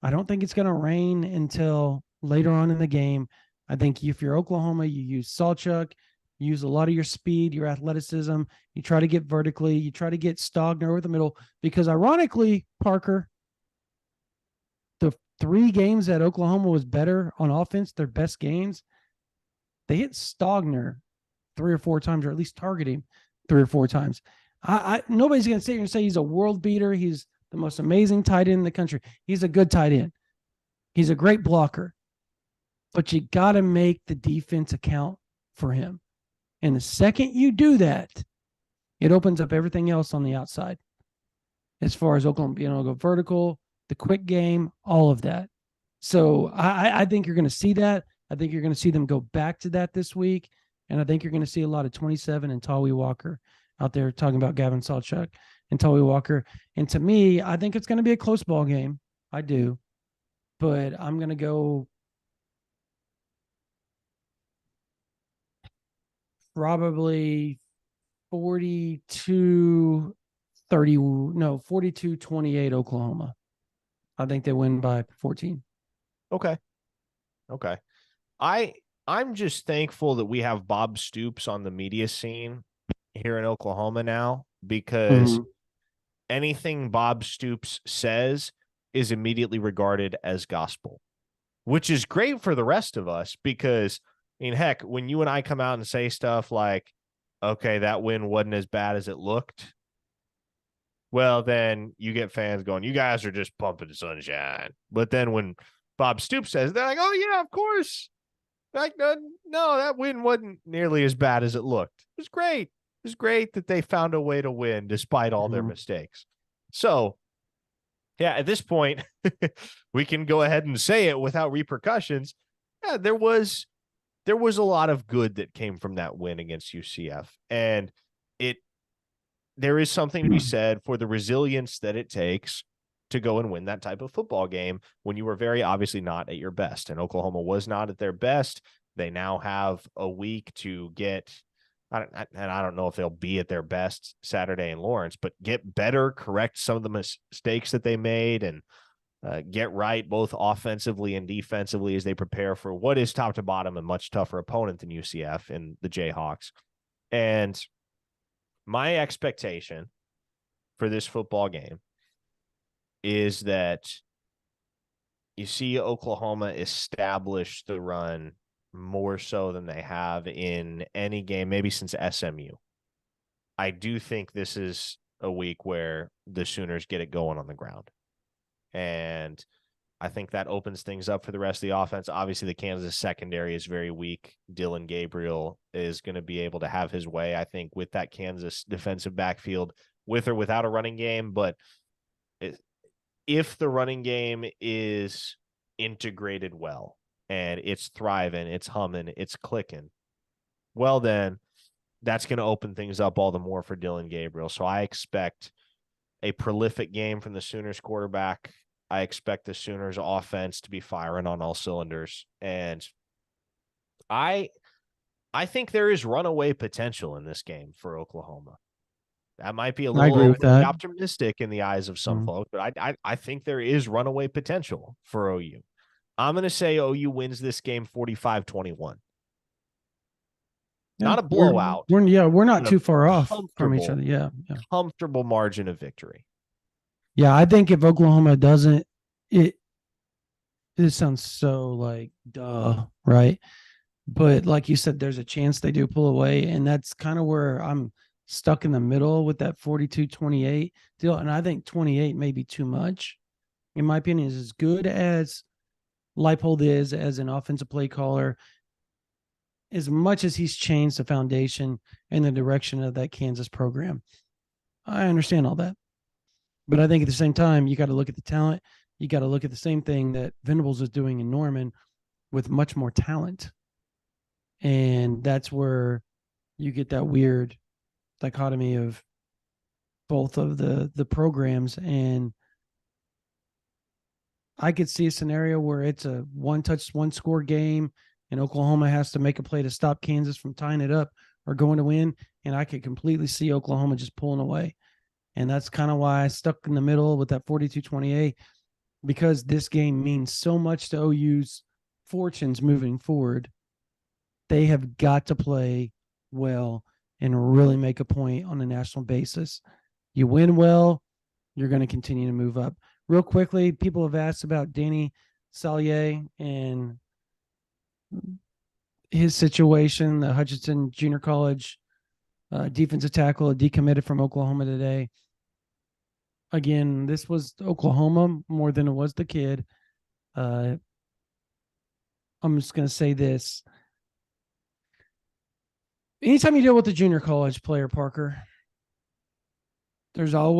I don't think it's going to rain until later on in the game. I think if you're Oklahoma, you use Salchuk, you use a lot of your speed, your athleticism. You try to get vertically. You try to get Stogner over the middle because, ironically, Parker, the 3 games that Oklahoma was better on offense, their best games, they hit Stogner 3 or 4 times, or at least target him 3 or 4 times. Nobody's going to sit here and say he's a world beater. He's the most amazing tight end in the country. He's a good tight end. He's a great blocker. But you got to make the defense account for him. And the second you do that, it opens up everything else on the outside. As far as Oklahoma being able to go vertical, the quick game, all of that. So I think you're going to see that. I think you're going to see them go back to that this week. And I think you're going to see a lot of 27 and Tawi Walker out there talking about Gavin Sawchuk and Tawi Walker. And to me, I think it's going to be a close ball game. I do. But I'm going to go probably 42-28 Oklahoma. I think they win by 14. Okay. I'm just thankful that we have Bob Stoops on the media scene here in Oklahoma now, because anything Bob Stoops says is immediately regarded as gospel, which is great for the rest of us because, I mean, heck, when you and I come out and say stuff like, okay, that win wasn't as bad as it looked, well, then you get fans going, you guys are just pumping sunshine. But then when Bob Stoops says, they're like, oh, yeah, of course. Like, no, that win wasn't nearly as bad as it looked. It was great. It was great that they found a way to win despite all their mistakes. So, yeah, at this point, we can go ahead and say it without repercussions. Yeah, there was a lot of good that came from that win against UCF. And there is something to be said for the resilience that it takes to go and win that type of football game when you were very obviously not at your best. And Oklahoma was not at their best. They now have a week to get, and I don't know if they'll be at their best Saturday in Lawrence, but get better, correct some of the mistakes that they made, and get right both offensively and defensively as they prepare for what is top to bottom a much tougher opponent than UCF and the Jayhawks. And my expectation for this football game is that you see Oklahoma establish the run more so than they have in any game, maybe since SMU. I do think this is a week where the Sooners get it going on the ground. And I think that opens things up for the rest of the offense. Obviously, the Kansas secondary is very weak. Dylan Gabriel is going to be able to have his way, I think, with that Kansas defensive backfield, with or without a running game. But if the running game is integrated well and it's thriving, it's humming, it's clicking, well, then that's going to open things up all the more for Dylan Gabriel. So I expect a prolific game from the Sooners quarterback. I expect the Sooners offense to be firing on all cylinders. And I think there is runaway potential in this game for Oklahoma. That might be a I little agree with overly that. optimistic in the eyes of some Mm. folks, but I think there is runaway potential for OU. I'm going to say OU wins this game 45-21. Yeah, Not a blowout, we're not but a too far off from each comfortable, other. Yeah, yeah, comfortable margin of victory. yeah. I think if Oklahoma doesn't, it this sounds so like duh, right? But like you said, there's a chance they do pull away, and that's kind of where I'm stuck in the middle with that 42-28 deal. And I think 28 may be too much. In my opinion, is as good as Leipold is as an offensive play caller, as much as he's changed the foundation and the direction of that Kansas program. I understand all that. But I think at the same time, you got to look at the talent. You got to look at the same thing that Venables is doing in Norman with much more talent. And that's where you get that weird dichotomy of both of the programs. And I could see a scenario where it's a one touch, one score game, and Oklahoma has to make a play to stop Kansas from tying it up or going to win. And I could completely see Oklahoma just pulling away. And that's kind of why I stuck in the middle with that 42-28, because this game means so much to OU's fortunes moving forward. They have got to play well and really make a point on a national basis. You win well, you're going to continue to move up. Real quickly, people have asked about Danny Salier and his situation, the Hutchinson Junior College defensive tackle, decommitted from Oklahoma today. Again, this was Oklahoma more than it was the kid. I'm just going to say this. Anytime you deal with a junior college player, Parker, there's a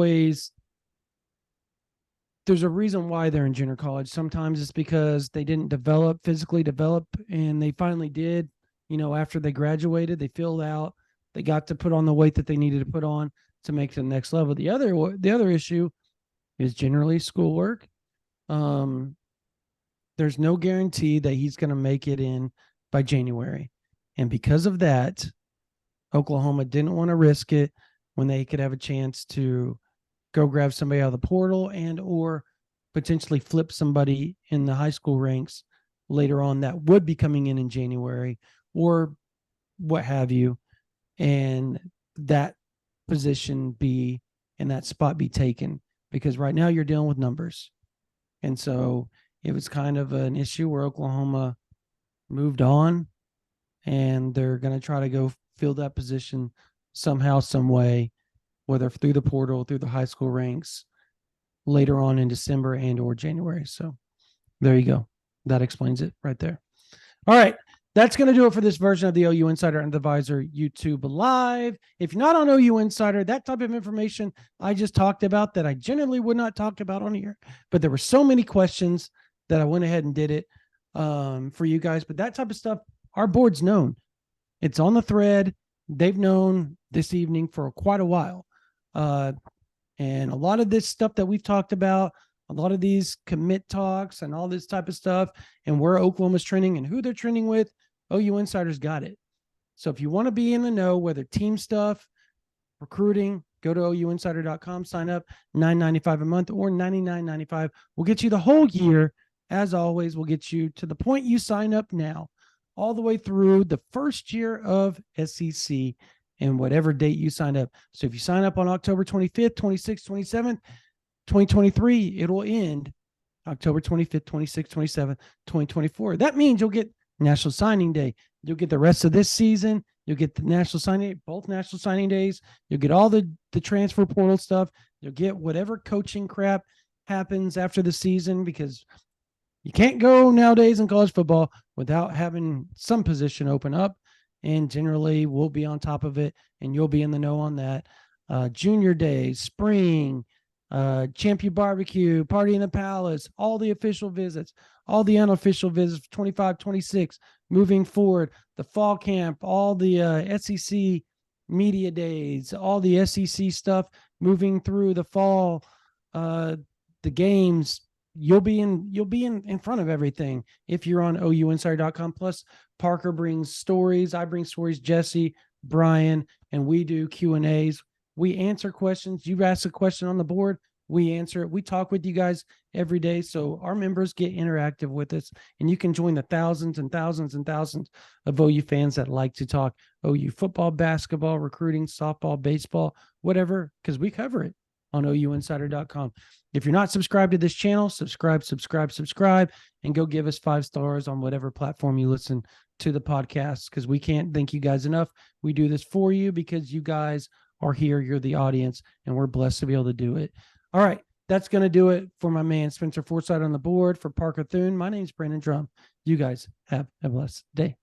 reason why they're in junior college. Sometimes it's because they didn't physically develop, and they finally did. After they graduated, they filled out, they got to put on the weight that they needed to put on to make to the next level. The other issue is generally schoolwork. There's no guarantee that he's going to make it in by January. And because of that, Oklahoma didn't want to risk it when they could have a chance to go grab somebody out of the portal and or potentially flip somebody in the high school ranks later on that would be coming in January or what have you, and that position be in that spot be taken, because right now you're dealing with numbers. And so it was kind of an issue where Oklahoma moved on, and they're going to try to go fill that position somehow, some way, whether through the portal, through the high school ranks later on in December and or January. So there you go. That explains it right there. All right. That's going to do it for this version of the OU Insider and the Visor YouTube Live. If you're not on OU Insider, that type of information I just talked about that I generally would not talk about on here, but there were so many questions that I went ahead and did it for you guys. But that type of stuff, our board's known. It's on the thread. They've known this evening for quite a while. And a lot of this stuff that we've talked about, a lot of these commit talks and all this type of stuff, and where Oklahoma's trending and who they're trending with, OU Insider's got it. So if you want to be in the know, whether team stuff, recruiting, go to ouinsider.com, sign up, $9.95 a month or $99.95. We'll get you the whole year. As always, we'll get you to the point you sign up now, all the way through the first year of SEC and whatever date you signed up. So if you sign up on October 25th, 26th, 27th, 2023, it will end October 25th, 26th, 27th, 2024. That means you'll get National Signing Day. You'll get the rest of this season. You'll get the National Signing, both National Signing Days. You'll get all the transfer portal stuff. You'll get whatever coaching crap happens after the season, because you can't go nowadays in college football without having some position open up. And generally, we'll be on top of it, and you'll be in the know on that. Junior Days, spring, Champion Barbecue, Party in the Palace, all the official visits, all the unofficial visits, 25, 26, moving forward, the fall camp, all the SEC media days, all the SEC stuff moving through the fall, the games. You'll be in front of everything if you're on OUinsider.com. Plus, Parker brings stories. I bring stories. Jesse, Brian, and we do Q&As. We answer questions. You ask a question on the board, we answer it. We talk with you guys every day. So our members get interactive with us, and you can join the thousands and thousands and thousands of OU fans that like to talk OU football, basketball, recruiting, softball, baseball, whatever, because we cover it on OUinsider.com. If you're not subscribed to this channel, subscribe, and go give us 5 stars on whatever platform you listen to the podcast, because we can't thank you guys enough. We do this for you because you guys are here. You're the audience, and we're blessed to be able to do it. All right. That's going to do it for my man, Spencer Forsythe on the board. For Parker Thune, my name's Brandon Drum. You guys have a blessed day.